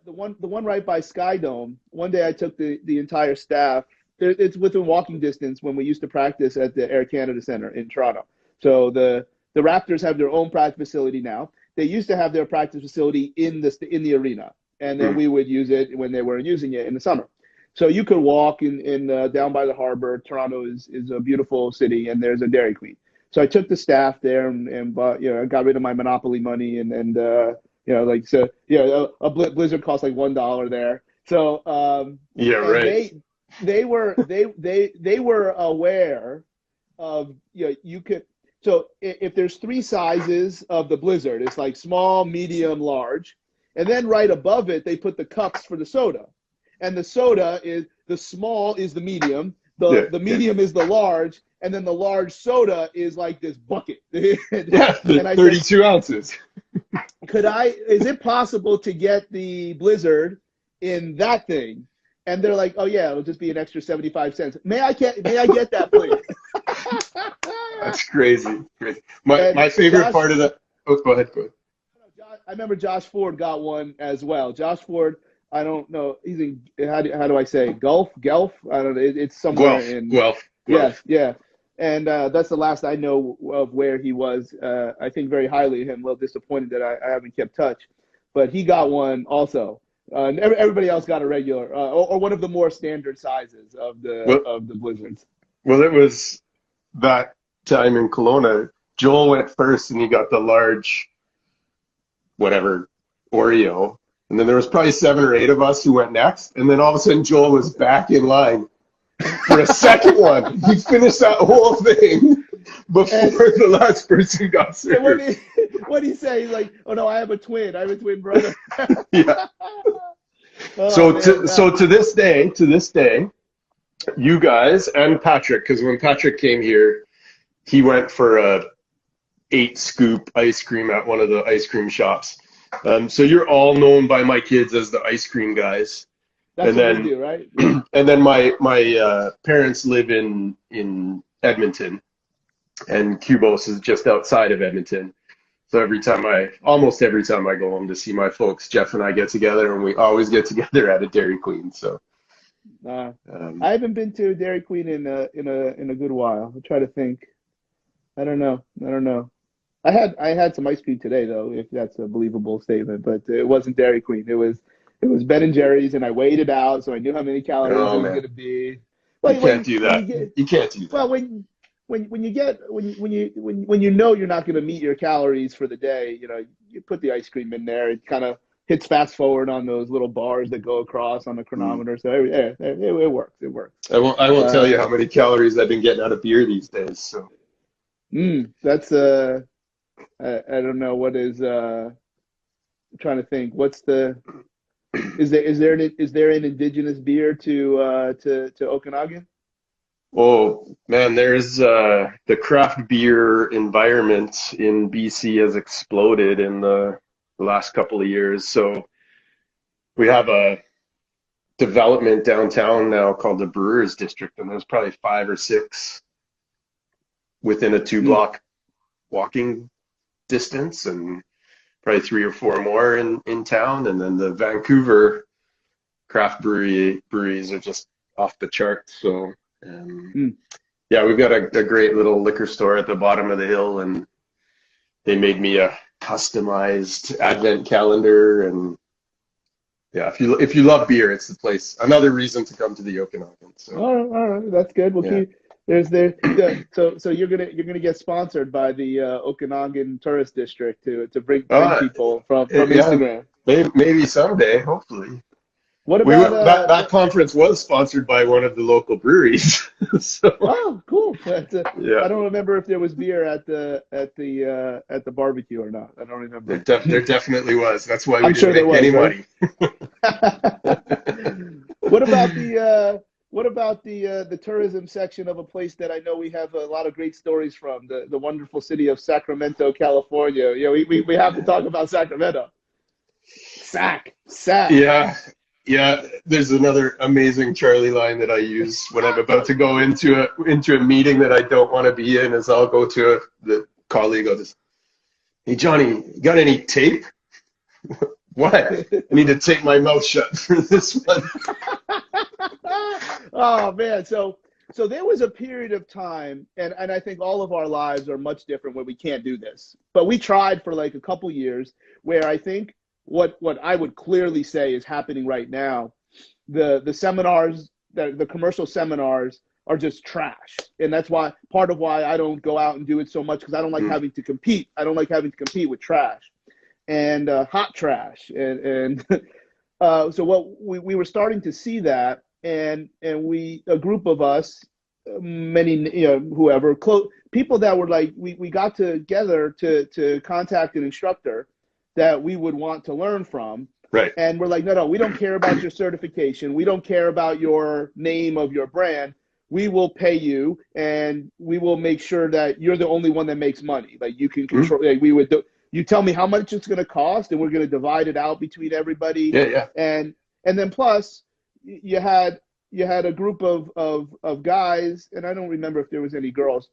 the one right by Sky Dome. One day I took the entire staff. It's within walking distance when we used to practice at the Air Canada Center in Toronto. So the Raptors have their own practice facility now. They used to have their practice facility in the arena, and then we would use it when they weren't using it in the summer. So you could walk in down by the harbor. Toronto is a beautiful city, and there's a Dairy Queen. So I took the staff there and bought, I got rid of my Monopoly money and a Blizzard cost like $1 there. So yeah, right. They were aware of you could. So if there's three sizes of the Blizzard, it's like small, medium, large, and then right above it they put the cups for the soda, and the soda is the small is the medium, the medium is the large, and then the large soda is like this bucket. Yeah, 32 ounces. Is it possible to get the Blizzard in that thing? And they're like, oh yeah, it'll just be an extra 75 cents. May I get that, please? That's crazy. My favorite part of that. Oh, go ahead. I remember Josh Ford got one as well. Josh Ford, I don't know. He's in, how do I say, Guelph? I don't know. It's somewhere in Guelph. Yeah. And that's the last I know of where he was. I think very highly of him. A little disappointed that I haven't kept touch, but he got one also. And everybody else got a regular or one of the more standard sizes of the Blizzards. Well, it was that time in Kelowna. Joel went first, and he got the large, whatever, Oreo. And then there was probably 7 or 8 of us who went next. And then all of a sudden, Joel was back in line for a second one. He finished that whole thing before the last person got served. What did he say? He's like, oh no, I have a twin brother. Yeah. So to this day, you guys and Patrick, because when Patrick came here, he went for a 8-scoop ice cream at one of the ice cream shops. So you're all known by my kids as the ice cream guys. That's what we do, right? And then my parents live in Edmonton, and Cubos is just outside of Edmonton. So almost every time I go home to see my folks, Jeff and I get together, and we always get together at a Dairy Queen. So I haven't been to a Dairy Queen in a good while. I'll try to think. I don't know. I had some ice cream today though, if that's a believable statement, but it wasn't Dairy Queen. It was Ben and Jerry's, and I weighed it out, so I knew how many calories it was going to be. Well, you can't do that. You can't do that. Well, when you know you're not going to meet your calories for the day, you put the ice cream in there. It kind of hits fast forward on those little bars that go across on the chronometer. So it works. It works. I won't tell you how many calories I've been getting out of beer these days. So. That's I don't know what is. I'm trying to think. What's the? Is there an indigenous beer to Okanagan? Oh man, there's the craft beer environment in BC has exploded in the last couple of years. So we have a development downtown now called the Brewers District, and there's probably 5 or 6 within a 2-block walking distance, and probably 3 or 4 more in town. And then the Vancouver craft breweries are just off the charts. So yeah, we've got a great little liquor store at the bottom of the hill, and they made me a customized advent calendar. And yeah, if you love beer, it's the place. Another reason to come to the Okanagan. So all right, that's good. We'll keep. So you're gonna get sponsored by the Okanagan Tourist District to bring people from Instagram. Maybe someday, hopefully. What about that conference was sponsored by one of the local breweries. So. Oh, cool! I don't remember if there was beer at the barbecue or not. I don't remember. There definitely was. That's why we didn't make any money. What about the what about the tourism section of a place that I know we have a lot of great stories from, the wonderful city of Sacramento, California? You know, we have to talk about Sacramento. Sac. Yeah, yeah. There's another amazing Charlie line that I use when I'm about to go into a meeting that I don't want to be in. Is I'll go to the colleague. I'll just, hey Johnny, you got any tape? What? I need to tape my mouth shut for this one. Oh man, so there was a period of time, and I think all of our lives are much different when we can't do this. But we tried for like a couple years, where I think what I would clearly say is happening right now, the seminars, the commercial seminars are just trash, and that's why part of why I don't go out and do it so much, because I don't like having to compete. I don't like having to compete with trash and hot trash, and so what we were starting to see that, and we, a group of us, many, you know, whoever, people that were like, we got together to contact an instructor that we would want to learn from. Right. And we're like, no, we don't care about your certification. We don't care about your name of your brand. We will pay you, and we will make sure that you're the only one that makes money. Like, you can control, like, we would do, you tell me how much it's going to cost, and we're going to divide it out between everybody. Yeah. And then plus you had a group of guys, and I don't remember if there was any girls.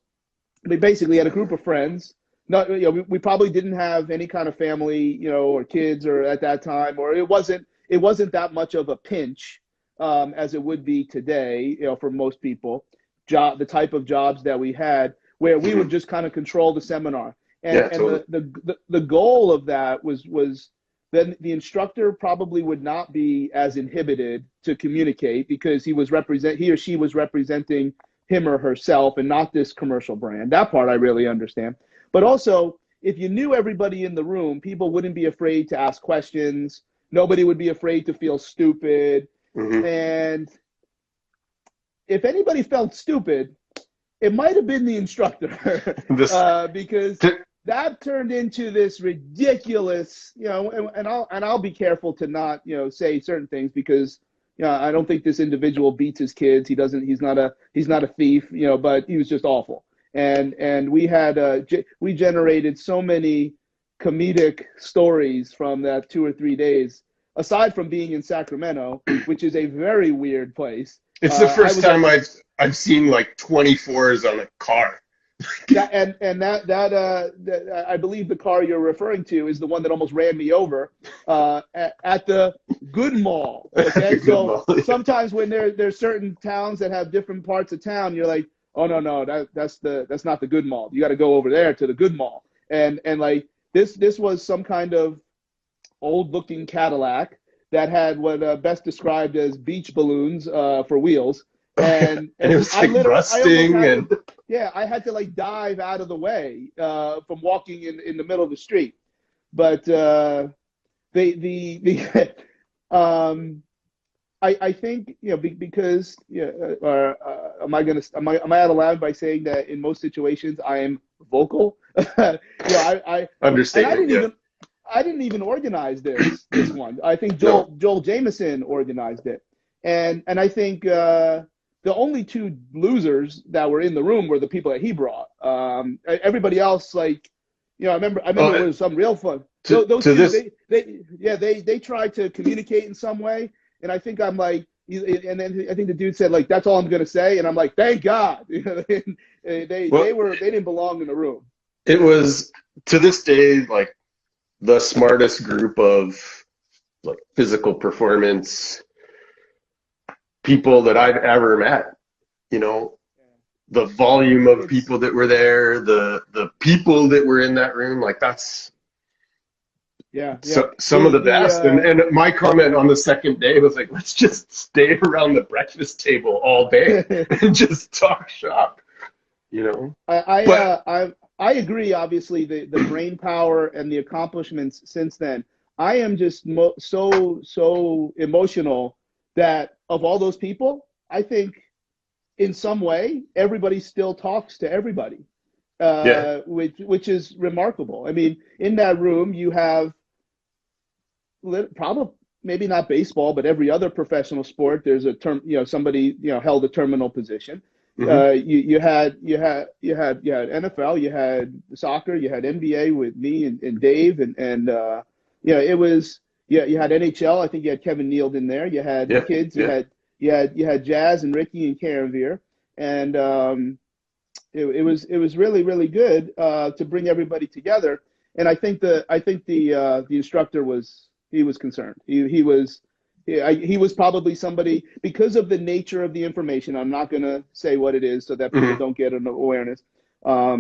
They basically had a group of friends. Not, you know, we probably didn't have any kind of family, you know, or kids, or at that time, or it wasn't that much of a pinch as it would be today, you know, for most people. The type of jobs that we had, where we would just kind of control the seminar, and Totally. the goal of that was then the instructor probably would not be as inhibited to communicate, because he or she was representing him or herself, and not this commercial brand. That part I really understand. But also, if you knew everybody in the room, people wouldn't be afraid to ask questions. Nobody would be afraid to feel stupid. And if anybody felt stupid, it might have been the instructor, because that turned into this ridiculous, you know, and I'll be careful to not, you know, say certain things, because, you know, I don't think this individual beats his kids. He's not a thief, you know, but he was just awful. And we generated so many comedic stories from that 2 or 3 days, aside from being in Sacramento, which is a very weird place. It's the first time I've seen like 24s on a car. That I believe the car you're referring to is the one that almost ran me over at the Good Mall. Okay, so sometimes when there's certain towns that have different parts of town, you're like, oh no, that's not the Good Mall. You got to go over there to the Good Mall. And like this was some kind of old looking Cadillac that had what best described as beach balloons for wheels. And it was like rusting, I had to like dive out of the way from walking in the middle of the street. But I think, you know, because, you know, am I out of line by saying that in most situations I am vocal? You know, I understand. I didn't even organize this one. I think Joel Jameson organized it, and I think the only two losers that were in the room were the people that he brought. Everybody else, like, you know, I remember it was some real fun. Those two, they tried to communicate in some way, and I think I'm like, and then I think the dude said, like, that's all I'm gonna say, and I'm like, thank God. They didn't belong in the room. It was, to this day, like the smartest group of like physical performance people that I've ever met. You know, the volume of people that were there, the people that were in that room, like that's some of the best. And my comment on the second day was like, let's just stay around the breakfast table all day and just talk shop. You know, I agree. Obviously, the brain power and the accomplishments since then. I am just so emotional that of all those people, I think in some way everybody still talks to everybody, which is remarkable. I mean, in that room you have probably maybe not baseball, but every other professional sport, there's a term, somebody, held a terminal position. Hmm. You had NFL, you had soccer, you had NBA with me and Dave, it was, yeah, you had NHL. I think you had Kevin Neal in there. You had the Yeah, kids. yeah. You had Jazz and Ricky and Caranvir, and it was really really good to bring everybody together. And I think the instructor was concerned. He was probably somebody, because of the nature of the information. I'm not going to say what it is so that people Hmm. don't get an awareness. Um,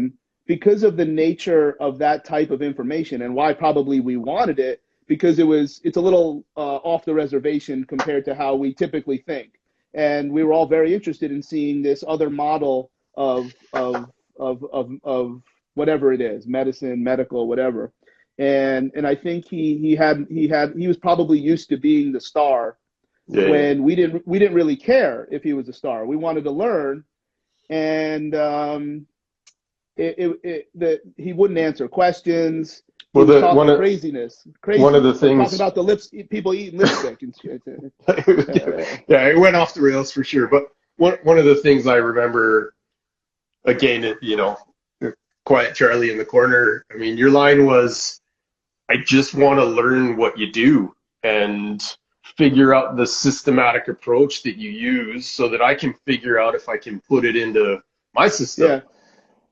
because of the nature of that type of information and why probably we wanted it, because it's a little off the reservation compared to how we typically think. And we were all very interested in seeing this other model of whatever it is, medicine, medical, whatever. And I think he was probably used to being the star Yeah, yeah. when we didn't really care if he was a star. We wanted to learn, and he wouldn't answer questions. He Well, was the talking craziness, one of the like talking things, about the lips, people eating lipstick and shit. yeah, it went off the rails for sure. But one of the things I remember, again, quiet Charlie in the corner. I mean, your line was, "I just want to learn what you do and figure out the systematic approach that you use so that I can figure out if I can put it into my system." Yeah,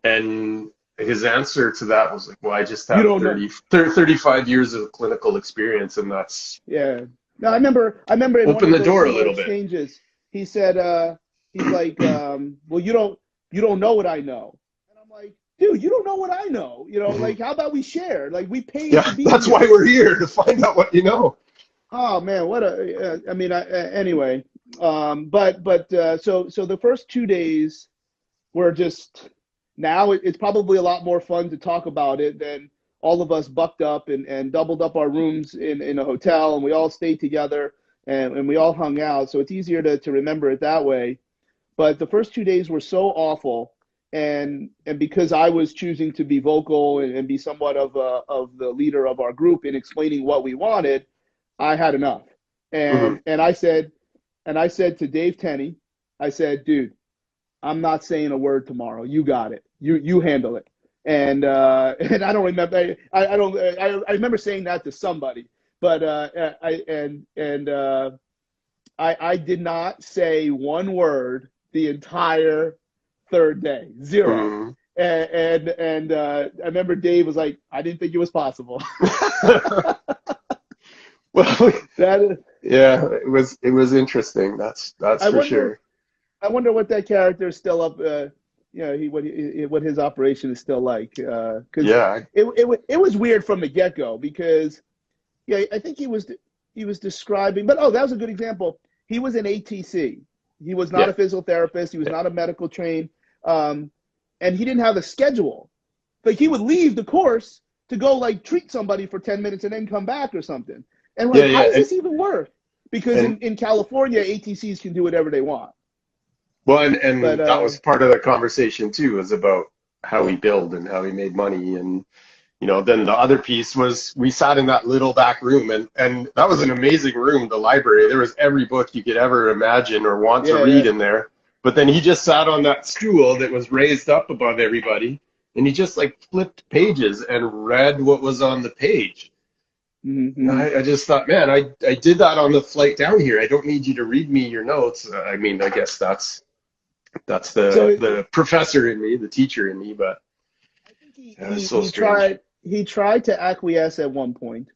And his answer to that was like, "Well, I just you have don't know. 35 years of clinical experience, and that's Yeah. No, I remember in one opened of the door a our little bit." exchanges, he said, he's like, well, you don't know what I know. And I'm like, dude, you don't know what I know. Mhm. Like, how about we share? Like, we paid Yeah, to be that's why here. we're here, to find out what you know. Oh man, I mean, anyway, so the first 2 days were just, now it's probably a lot more fun to talk about it than all of us bucked up and doubled up our rooms in a hotel, and we all stayed together, and we all hung out. So it's easier to remember it that way. But the first 2 days were so awful, and because I was choosing to be vocal and be somewhat of the leader of our group in explaining what we wanted, I had enough. Hmm. And I said to Dave Tenney, I said, dude, I'm not saying a word tomorrow. You got it. You handle it. And and I don't remember. I remember saying that to somebody, but I did not say one word the entire third day. Zero. Hmm. And I remember Dave was like, I didn't think it was possible. Well, That is, yeah, it was interesting. That's I for wonder sure. I wonder what that character is still up. What his operation is still like. Because Yeah, it was weird from the get go. Because yeah, I think he was describing. But that was a good example. He was an ATC. He was not yeah, a physical therapist. He was yeah, not a medical trained, and he didn't have a schedule. Like, he would leave the course to go like treat somebody for 10 minutes and then come back or something. And yeah, like, how yeah. does this even work? Because And in California, ATCs can do whatever they want. well, But and that was part of the conversation too, was about how we build and how we made money. And then the other piece was, we sat in that little back room, and that was an amazing room, the library. There was every book you could ever imagine or want to yeah, read yeah. in there. But then he just sat on that stool that was raised up above everybody, and he just like flipped pages and read what was on the page. And Mm-hmm. I just thought, man, I did that on the flight down here. I don't need you to read me your notes. I mean, I guess that's So the professor in me, the teacher in me, but I think he, it's he so he strange. tried he tried to acquiesce at one point,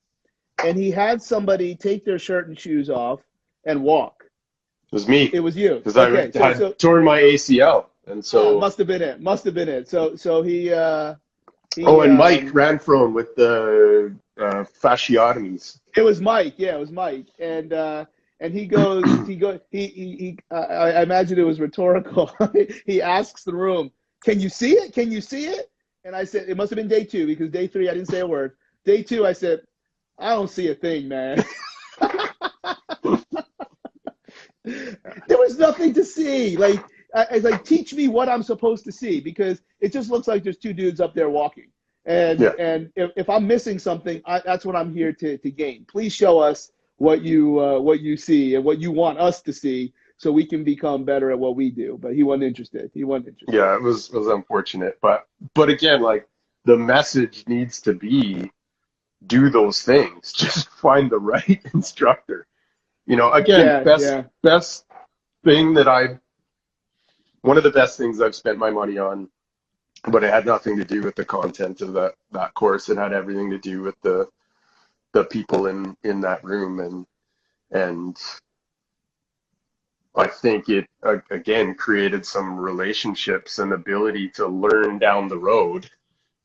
and he had somebody take their shirt and shoes off and walk. It was me, It was you. because I Okay, so had torn my ACL, and so. must have been it. Must have been it. So he Oh, and Mike Ranfrone with the fasciotomies. it was Mike. Yeah, it was Mike. And I imagine it was rhetorical. He asks the room, "Can you see it? Can you see it?" And I said, it must have been day two, because day three I didn't say a word. Day two I said, I don't see a thing, man. There was nothing to see. Like, I was like, teach me what I'm supposed to see, because it just looks like there's two dudes up there walking. And Yeah. if I'm missing something, that's what I'm here to gain. Please show us what you see and what you want us to see, so we can become better at what we do. But he wasn't interested. He wasn't interested. Yeah, it was unfortunate, but again, like the message needs to be do those things. Just find the right instructor. You know, again, Yeah, yeah. best thing that one of the best things I've spent my money on, but it had nothing to do with the content of that course. It had everything to do with the people in that room, and I think it again created some relationships and ability to learn down the road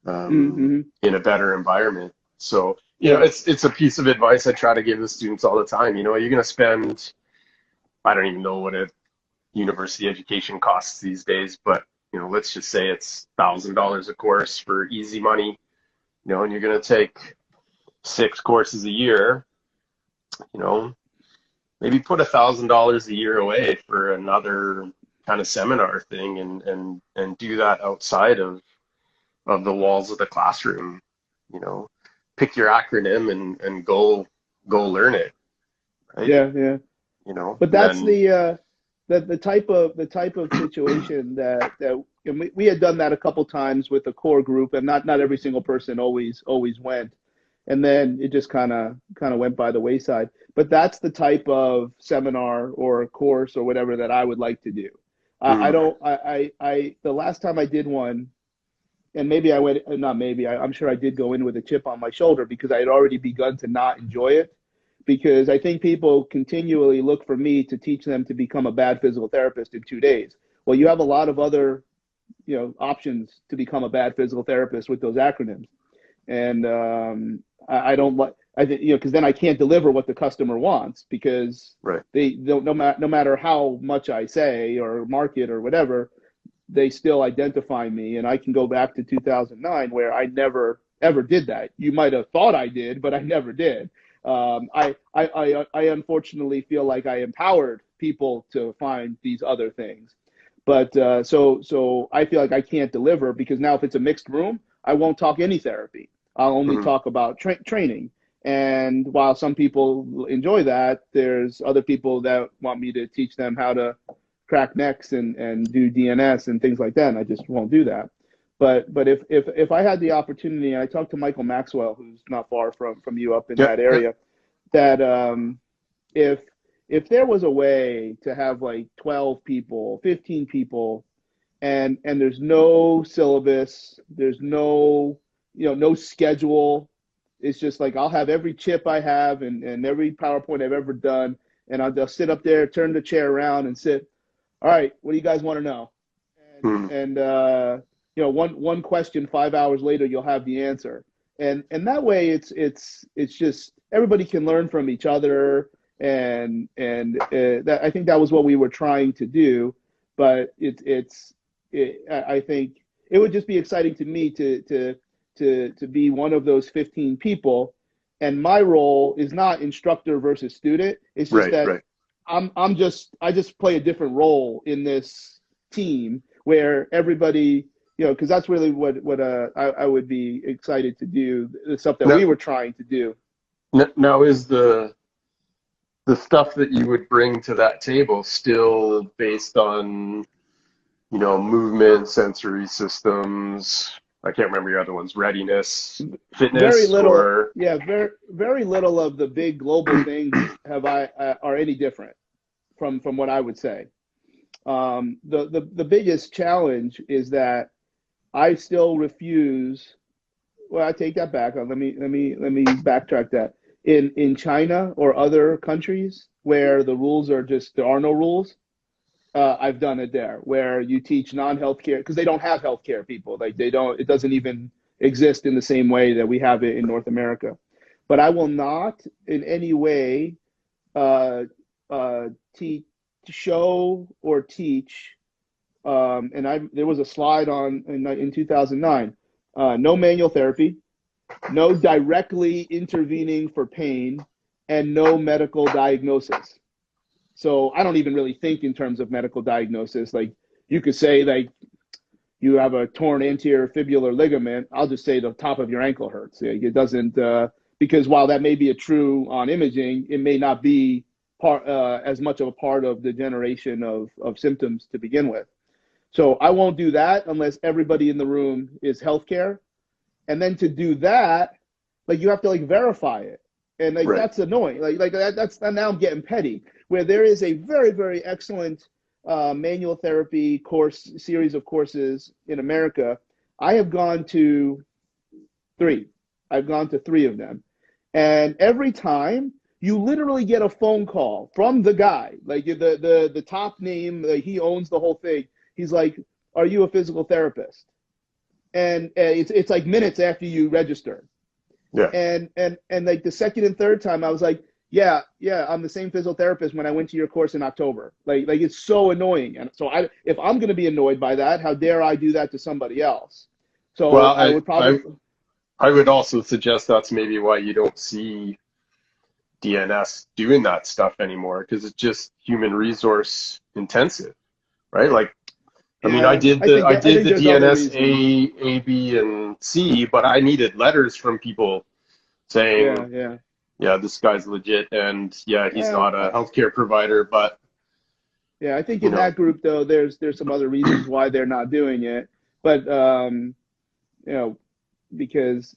Mm-hmm. in a better environment. So, Yeah. it's a piece of advice I try to give the students all the time. You're going to spend, I don't even know what a university education costs these days, but let's just say it's $1,000 a course for easy money, and you're going to take 6 courses a year, maybe put $1,000 a year away for another kind of seminar thing, and do that outside of the walls of the classroom. Pick your acronym and go learn it, right? Yeah, yeah. But that's Then the type of situation that and we had done that a couple times with the core group, and not every single person always went, and then it just kind of went by the wayside. But that's the type of seminar or course or whatever that I would like to do. I mm, don't I the last time I did one, and maybe I went, not maybe, I'm sure I did go in with a chip on my shoulder because I had already begun to not enjoy it, because I think people continually look for me to teach them to become a bad physical therapist in 2 days. Well, you have a lot of other, options to become a bad physical therapist with those acronyms. And I don't like, I think, because then I can't deliver what the customer wants, because right. they don't, no matter how much I say or market or whatever, they still identify me. And I can go back to 2009 where I never ever did that. You might have thought I did, but I never did. I unfortunately feel like I empowered people to find these other things, but so I feel like I can't deliver, because now if it's a mixed room, I won't talk any therapy. I'll only Mm, talk about training. And while some people enjoy that, there's other people that want me to teach them how to crack necks and do DNS and things like that. And I just won't do that. But if I had the opportunity, and I talked to Michael Maxwell, who's not far from you up in yep, that yep. area, that if if there was a way to have like 12 people, 15 people, and there's no syllabus, there's no schedule. It's just like I'll have every chip I have and every PowerPoint I've ever done, and I'll just sit up there, turn the chair around, and sit. All right, what do you guys want to know? Mm, And one question 5 hours later, you'll have the answer. And that way, it's just everybody can learn from each other, and I think that was what we were trying to do. But I think it would just be exciting to me to be one of those 15 people. And my role is not instructor versus student. It's just right, that right. I just play a different role in this team where everybody, because that's really what I would be excited to do, the stuff that Now, we were trying to do. now is the stuff that you would bring to that table still based on, movement, sensory systems? I can't remember your other ones. Readiness, Very fitness, little, or yeah, very little of the big global things are any different from what I would say. The biggest challenge is that I still refuse. Well, I take that back. Let me backtrack that. In China or other countries where the rules are just there are no rules, I've done it there where you teach non-healthcare, because they don't have healthcare people. Like they don't. It doesn't even exist in the same way that we have it in North America. But I will not in any way uh, teach, show, or teach. And there was a slide on in 2009. No manual therapy, no directly intervening for pain, and no medical diagnosis. So I don't even really think in terms of medical diagnosis. Like you could say like you have a torn anterior fibular ligament. I'll just say the top of your ankle hurts. It doesn't because while that may be a true on imaging, it may not be as much of a part of the generation of symptoms to begin with. So I won't do that unless everybody in the room is healthcare. And then to do that, like you have to like verify it. And like that's annoying. That's now I'm getting petty. Where there is a very, very excellent manual therapy series of courses in America. I have gone to 3. I've gone to 3 of them. And every time you literally get a phone call from the guy, like the top name, like he owns the whole thing. He's like, "Are you a physical therapist?" And it's like minutes after you register. Yeah. And like the second and third time, I was like, yeah, I'm the same physical therapist when I went to your course in October. Like it's so annoying. And so if I'm going to be annoyed by that, how dare I do that to somebody else? So well, I would probably. I would also suggest that's maybe why you don't see DNS doing that stuff anymore, because it's just human resource intensive, right? Like, I mean, I did the DNS A, B, and C, but I needed letters from people saying, yeah, this guy's legit, and he's not a healthcare provider, but I think in that group though, there's some other reasons why they're not doing it, but because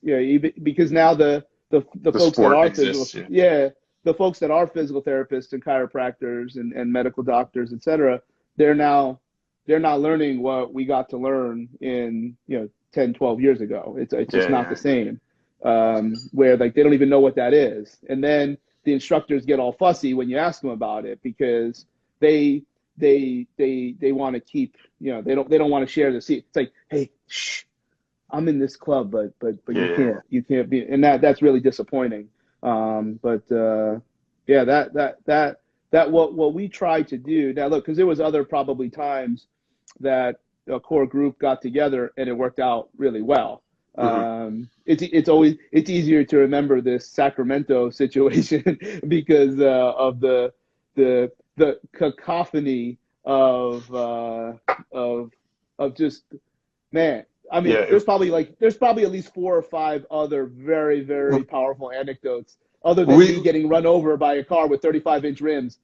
now the folks that are physical, the folks that are physical therapists and chiropractors and medical doctors, etc., they're not learning what we got to learn in 10, 12 years ago. It's just not the same. Where like they don't even know what that is, and then the instructors get all fussy when you ask them about it because they want to keep they don't want to share the seat. It's like, hey, shh, I'm in this club, but you can't be, and that's really disappointing. But what we tried to do now, look, because there was other probably times that a core group got together and it worked out really well. It's easier to remember this Sacramento situation because of the cacophony of just, man. I mean, there's probably at least 4 or 5 other very, very powerful anecdotes other than me getting run over by a car with 35-inch rims.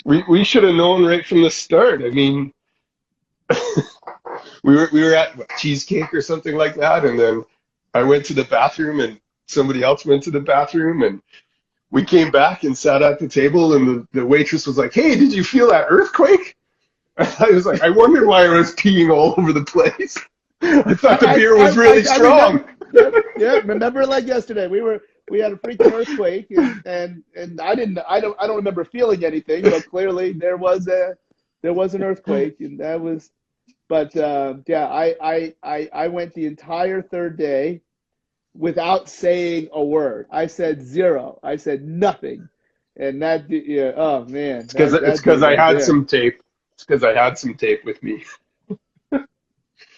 We should have known right from the start. I mean, we were at Cheesecake or something like that, and then I went to the bathroom and somebody else went to the bathroom, and we came back and sat at the table, and the waitress was like, "Hey, did you feel that earthquake?" I was like, I wondered why I was peeing all over the place. I thought the beer was really strong. Remember like yesterday, we had a freaking earthquake, and I don't remember feeling anything, but clearly there was an earthquake, and that was. But I went the entire third day without saying a word. I said zero. I said nothing, and that oh man. It's because I had some tape. It's because I had some tape with me.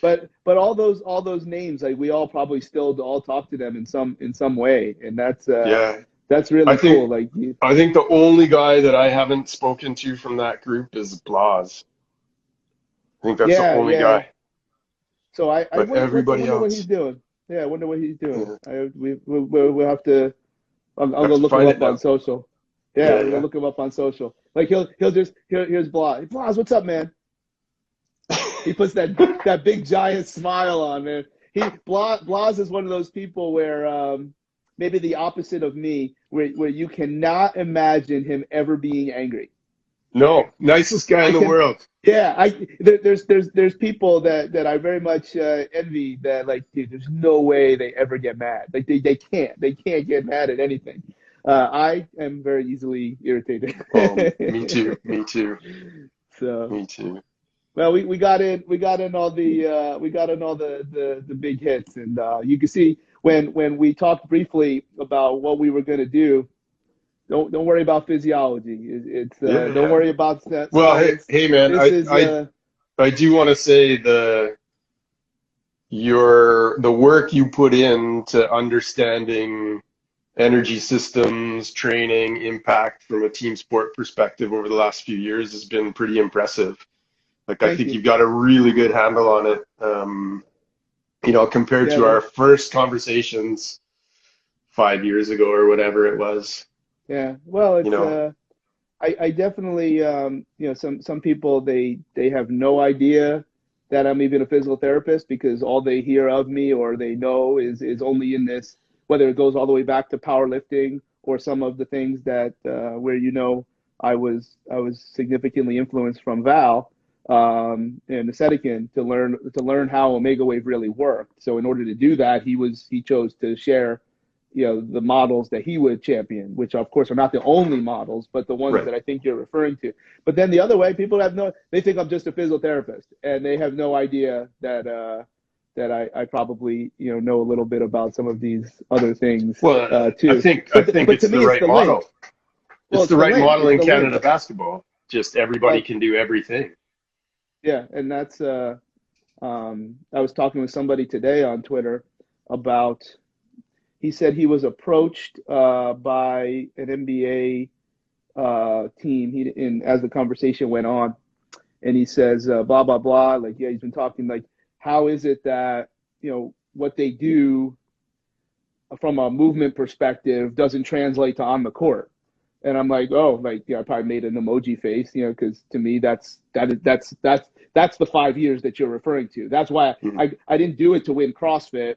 But all those names, like we all probably still all talk to them in some way, and that's really cool. Like I think the only guy that I haven't spoken to from that group is Blas. I think that's the only guy. So I wonder what he's doing. Yeah, I wonder what he's doing. We'll have to. I'm gonna look him up on social. I'm gonna look him up on social. Like he'll just here's Blas. Blas, what's up, man? He puts that big giant smile on, man. Blas is one of those people where maybe the opposite of me, where you cannot imagine him ever being angry. No, nicest guy in the world. Yeah, there's people that I very much envy that, like, dude, there's no way they ever get mad. Like they can't get mad at anything. I am very easily irritated. Me too. So me too. Well, we got in all the big hits, and you can see when we talked briefly about what we were going to do. Don't worry about physiology. Don't worry about that. Well, hey man, I do want to say the work you put into understanding energy systems, training, impact from a team sport perspective over the last few years has been pretty impressive. Like, I think you've got a really good handle on it. Compared to our first conversations 5 years ago or whatever it was. Yeah. Well, You it's know, I definitely some people they have no idea that I'm even a physical therapist because all they hear of me or they know is only in this, whether it goes all the way back to powerlifting or some of the things that where I was significantly influenced from Val and the Sedekin to learn how Omega Wave really worked. So in order to do that, he chose to share the models that he would champion, which of course are not the only models, but the ones right. that I think you're referring to. But then the other way, people they think I'm just a physical therapist, and they have no idea that I probably know a little bit about some of these other things Well, I too. think I But think but to it's the me, it's right the model. link. Well, It's it's the the right link. model It's in the Canada link. basketball. Just everybody Well, can do everything. yeah, and that's I was talking with somebody today on Twitter about. He said he was approached by an NBA team. As the conversation went on, and he says blah blah blah. Like, yeah, he's been talking like, how is it that what they do from a movement perspective doesn't translate to on the court? And I'm like, oh, like, yeah, I probably made an emoji face, because to me that's the 5 years that you're referring to. That's why Mhm. I didn't do it to win CrossFit,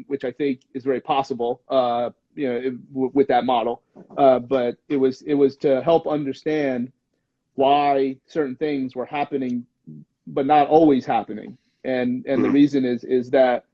which I think is very possible, with that model. But it was to help understand why certain things were happening, but not always happening. And the Mhm. reason is that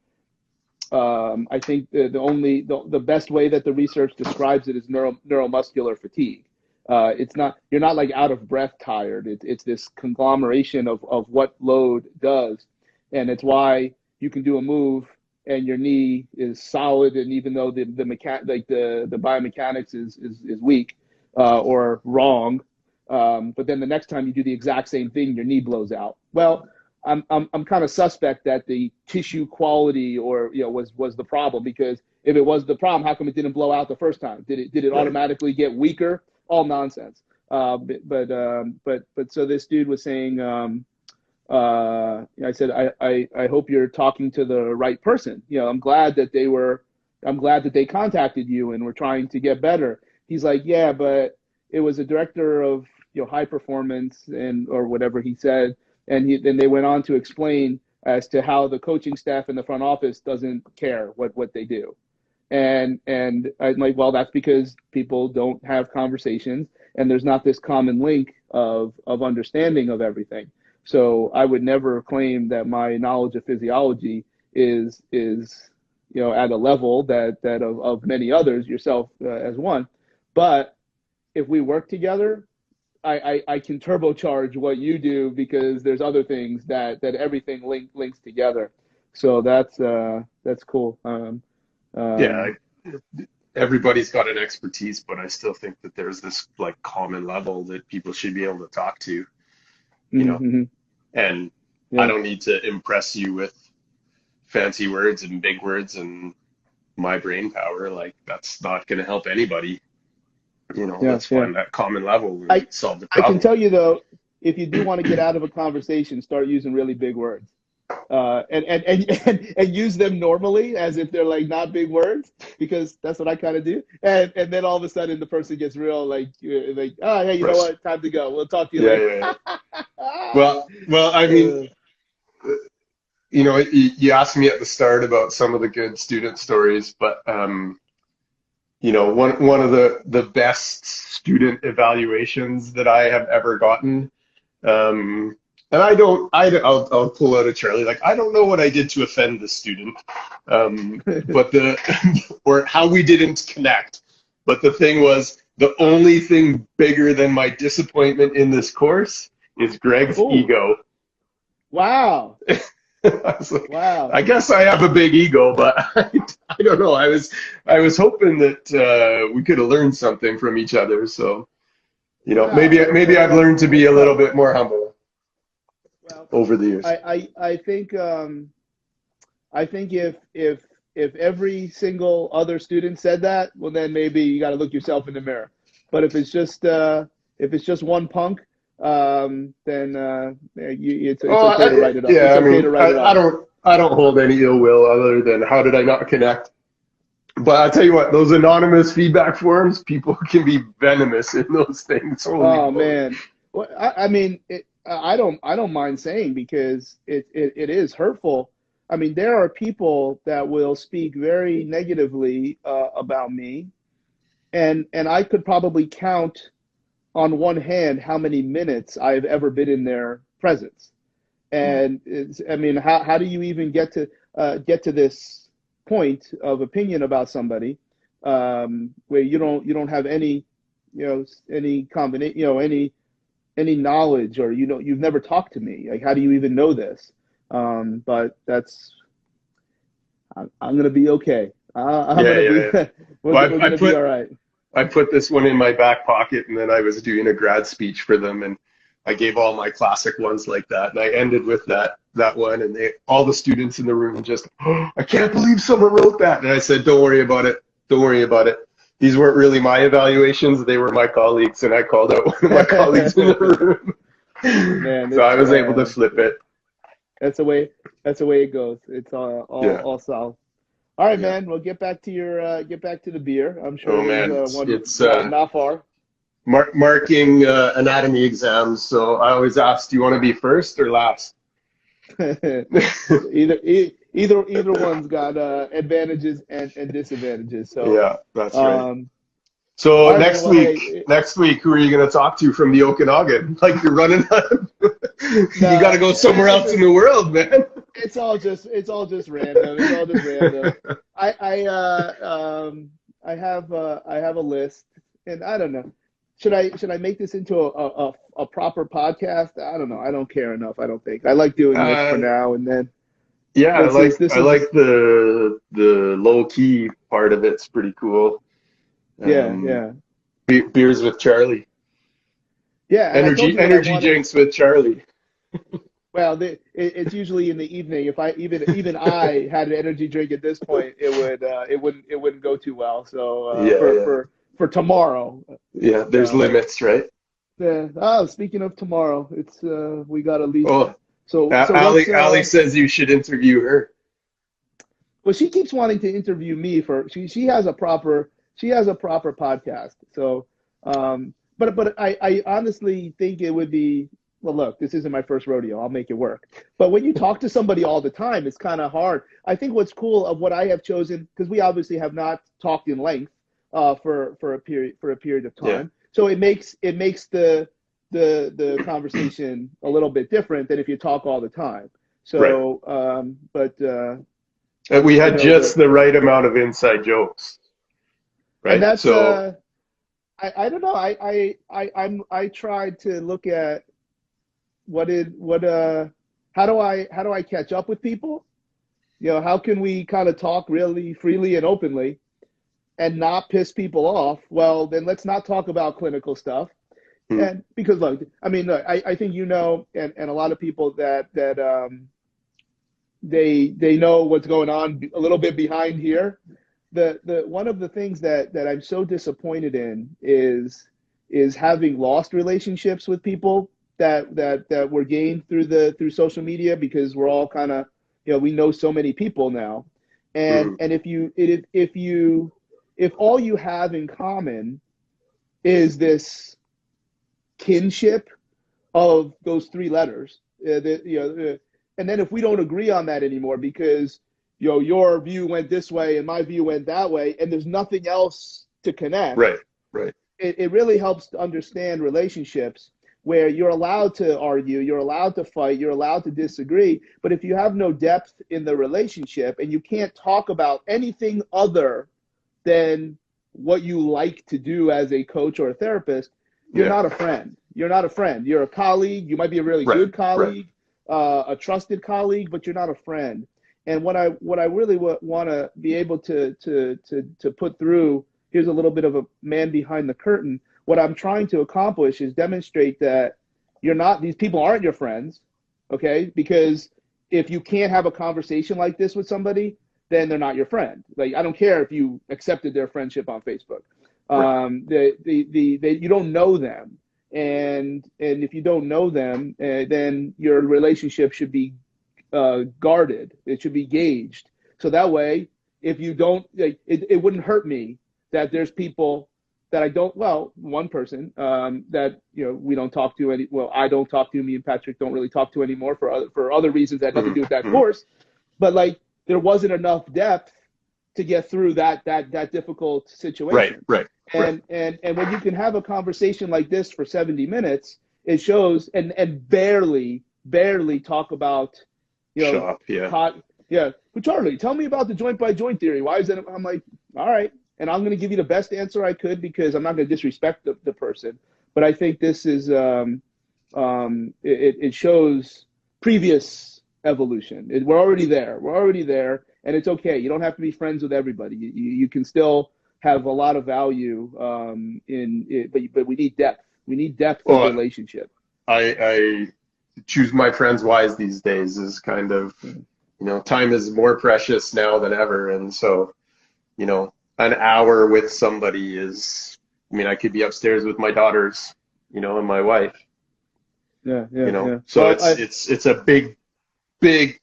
I think the best way that the research describes it is neuromuscular fatigue. It's not You're not like out of breath tired. It's this conglomeration of what load does, and it's why you can do a move and your knee is solid, and even though the biomechanics is weak or wrong, but then the next time you do the exact same thing, your knee blows out. Well, I'm kind of suspect that the tissue quality or was the problem, because if it was the problem, how come it didn't blow out the first time? Did it Right. automatically get weaker? All nonsense. But so this dude was saying, I said, I hope you're talking to the right person. I'm glad that they contacted you and were trying to get better. He's like, yeah, but it was a director of high performance and or whatever he said, and then they went on to explain as to how the coaching staff in the front office doesn't care what they do. And I'm like, well, that's because people don't have conversations, and there's not this common link of understanding of everything. So I would never claim that my knowledge of physiology is at a level that of many others, yourself as one. But if we work together, I can turbocharge what you do, because there's other things that everything links together. So that's cool. Yeah, Um, everybody's got an expertise, but I still think that there's this like common level that people should be able to talk to, you know. mm-hmm, And I yeah, don't need to impress you with fancy words and big words and my brain power. Like that's not going to help anybody. yeah, Let's yeah. find that common level and I solve the I can problem. tell you though, if you do want to get out of a conversation, start using really big words. And use them normally as if they're like not big words, because that's what I kind of do. And then all of a sudden the person gets real like, oh, hey, you know Right. what? Time to go. We'll talk to you Yeah, later. yeah, yeah. Well, I mean, uh, you asked me at the start about some of the good student stories, but one of the best student evaluations that I have ever gotten. And I'll pull out a Charlie. Like, I don't know what I did to offend the student, but or how we didn't connect. But the thing was, the only thing bigger than my disappointment in this course is Greg's oh, ego. wow, I was like, wow. I guess I have a big ego, but I don't know. I was hoping that we could have learned something from each other. So, Wow, maybe I've learned to be that's a little tough. bit more humble Well, over the years. I think if every single other student said that, well, then maybe you got to look yourself in the mirror. But if it's just one punk, then it's Oh, okay to write it off. yeah. It's I okay to mean, write it I off. don't hold any ill will other than how did I not connect? But I'll tell you what, those anonymous feedback forums, people can be venomous in those things. Holy Oh moly. man. Well, I mean, I don't mind saying because it is hurtful. I mean, there are people that will speak very negatively about me, and I could probably count on one hand how many minutes I've ever been in their presence. And I mean, how do you even get to this point of opinion about somebody where you don't have any any combination any knowledge, or you've never talked to me. Like, how do you even know this? But I'm gonna be okay. I'm Yeah, gonna yeah, be yeah. Well, we're gonna be all right. I put this one in my back pocket, and then I was doing a grad speech for them, and I gave all my classic ones like that, and I ended with that one, and all the students in the room just, oh, I can't believe someone wrote that, and I said, don't worry about it, don't worry about it. These weren't really my evaluations; they were my colleagues, and I called out one of my colleagues in the room, Man, so I was able to flip it. that's the way it goes. It's Yeah, all solid. All right, yeah. man. Well, get back to the beer. I'm sure Oh there's man, one it's not far. marking anatomy exams. So I always ask, do you want to be first or last? Either one's got advantages and disadvantages. So, Yeah, that's right. um, So all right, man. Well, hey, next week, who are you going to talk to from the Okanagan? Like you're running, you got to no, go somewhere else in the world, man. it's all just random. It's all just random. I have a list, and I don't know. Should I make this into a proper podcast? I don't know. I don't care enough. I don't think. I like doing this for Uh, now, and then yeah, this I is like the low key part of it's pretty cool. yeah, Um, yeah. beers with Charlie, Yeah, and I told you what I energy wanted. drinks with Charlie. Well, it's usually in the evening. If I even I had an energy drink at this point, it wouldn't go too well. So Yeah, yeah, for tomorrow, yeah. There's no. limits, right? Yeah. Oh, speaking of tomorrow, it's we got at least Oh, so what's Ali says you should interview her. well, she keeps wanting to interview me for she has a proper podcast. So but I honestly think it would be, well, look, this isn't my first rodeo. I'll make it work. But when you talk to somebody all the time, it's kind of hard. I think what's cool of what I have chosen, because we obviously have not talked in length for a period of Yeah, time. So it makes the conversation a little bit different than if you talk all the time. right. So And we you had know just the right amount of inside jokes, and right? that's So I don't know. I tried to look at what how do I catch up with people? You know, how can we kind of talk really freely and openly and not piss people off? Well, then let's not talk about clinical stuff. hmm, And because look, I mean, look, I think and a lot of people that they know what's going on a little bit behind here. The one of the things that I'm so disappointed in is having lost relationships with people that were gained through social media, because we're all kind of, we know so many people now, hmm, and if all you have in common is this kinship of those three letters, and then if we don't agree on that anymore because your view went this way and my view went that way, and there's nothing else to connect, right, right. it really helps to understand relationships where you're allowed to argue, you're allowed to fight, you're allowed to disagree. But if you have no depth in the relationship and you can't talk about anything other than what you like to do as a coach or a therapist, you're Yeah, not a friend. You're not a friend. You're a colleague. You might be a really right, good right. colleague, a trusted colleague, but you're not a friend. And what I really want to be able to put through, here's a little bit of a man behind the curtain. What I'm trying to accomplish is demonstrate that these people aren't your friends, okay? Because if you can't have a conversation like this with somebody, then they're not your friend. Like, I don't care if you accepted their friendship on Facebook. Right. You don't know them, and if you don't know them, then your relationship should be guarded. It should be gauged. So that way, if you don't, like, it wouldn't hurt me that there's people that I don't, well, one person that, we don't talk to I don't talk to, me and Patrick don't really talk to anymore for other reasons that had nothing to do with that course. But like, there wasn't enough depth to get through that difficult situation. Right. And when you can have a conversation like this for 70 minutes, it shows, and barely talk about, Shop, yeah. But Charlie, tell me about the joint by joint theory. Why is that? I'm like, all right. And I'm going to give you the best answer I could, because I'm not going to disrespect the person. But I think this is, it shows previous evolution. We're already there. And it's okay. You don't have to be friends with everybody. You can still have a lot of value in it, but we need depth. We need depth of relationship. I choose my friends wise these days. Is kind of, time is more precious now than ever. And so, an hour with somebody is, I could be upstairs with my daughters, and my wife. Yeah. So well, it's a big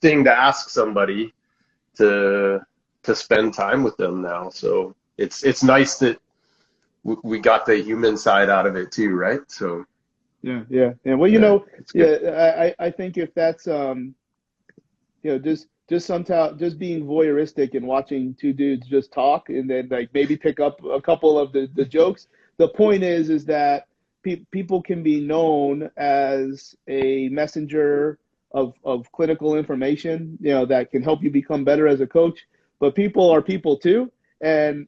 thing to ask somebody to spend time with them now. So it's nice that we got the human side out of it too, right? So yeah. Well, I think if that's just being voyeuristic and watching two dudes just talk and then like maybe pick up a couple of the jokes. The point is that people can be known as a messenger of clinical information, that can help you become better as a coach. But people are people too, and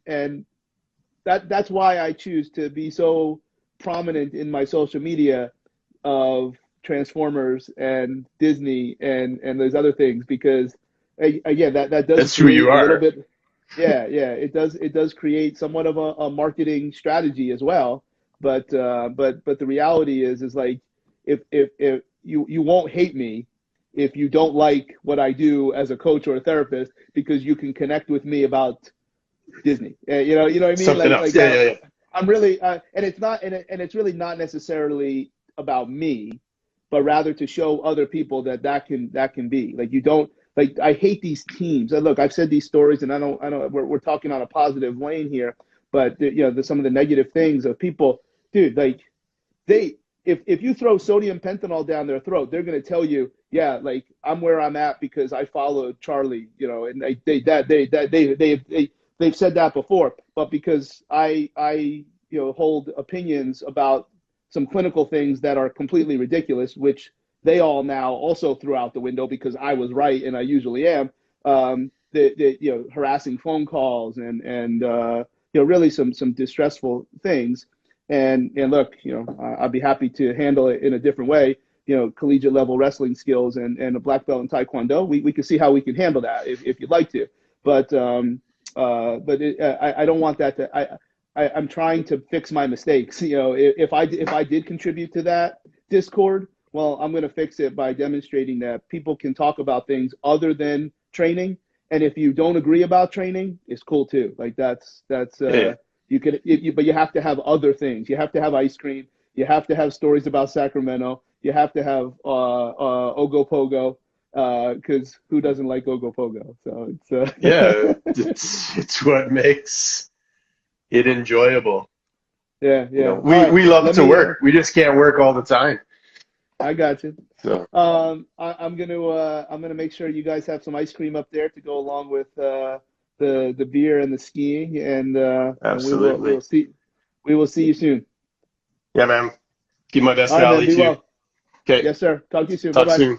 that's why I choose to be so prominent in my social media of Transformers and Disney and those other things, because again, that does, that's who you are. A little bit. Yeah. It does create somewhat of a marketing strategy as well. But the reality is like, if you won't hate me if you don't like what I do as a coach or a therapist, because you can connect with me about Disney. You know what I mean? Something else. Yeah. I'm really, and it's really not necessarily about me, but rather to show other people that can be like, you don't, like, I hate these teams. And look, I've said these stories, and I don't, we're talking on a positive lane here, but some of the negative things of people, dude, like if you throw sodium pentanol down their throat, they're going to tell you, yeah, like, I'm where I'm at because I followed Charlie, and they've said that before. But because I hold opinions about some clinical things that are completely ridiculous, which they all now also threw out the window because I was right, and I usually am. Harassing phone calls and really some distressful things. And look, I'd be happy to handle it in a different way. Collegiate level wrestling skills and a black belt in Taekwondo. We can see how we can handle that if you'd like to. But I don't want that to. I'm trying to fix my mistakes. If I did contribute to that discord, well, I'm going to fix it by demonstrating that people can talk about things other than training. And if you don't agree about training, it's cool too. Like that's. Yeah. You could, but you have to have other things. You have to have ice cream. You have to have stories about Sacramento. You have to have Ogopogo, because who doesn't like Ogopogo? So it's yeah, it's what makes it enjoyable. Yeah. We love to work. We just can't work all the time. I got you. So I'm gonna make sure you guys have some ice cream up there to go along with the beer and the skiing, and absolutely. We will see you soon. Yeah, man. Keep my best All right, valley man, be too. well. Okay. Yes, sir. Talk to you soon. Talk Bye-bye. soon.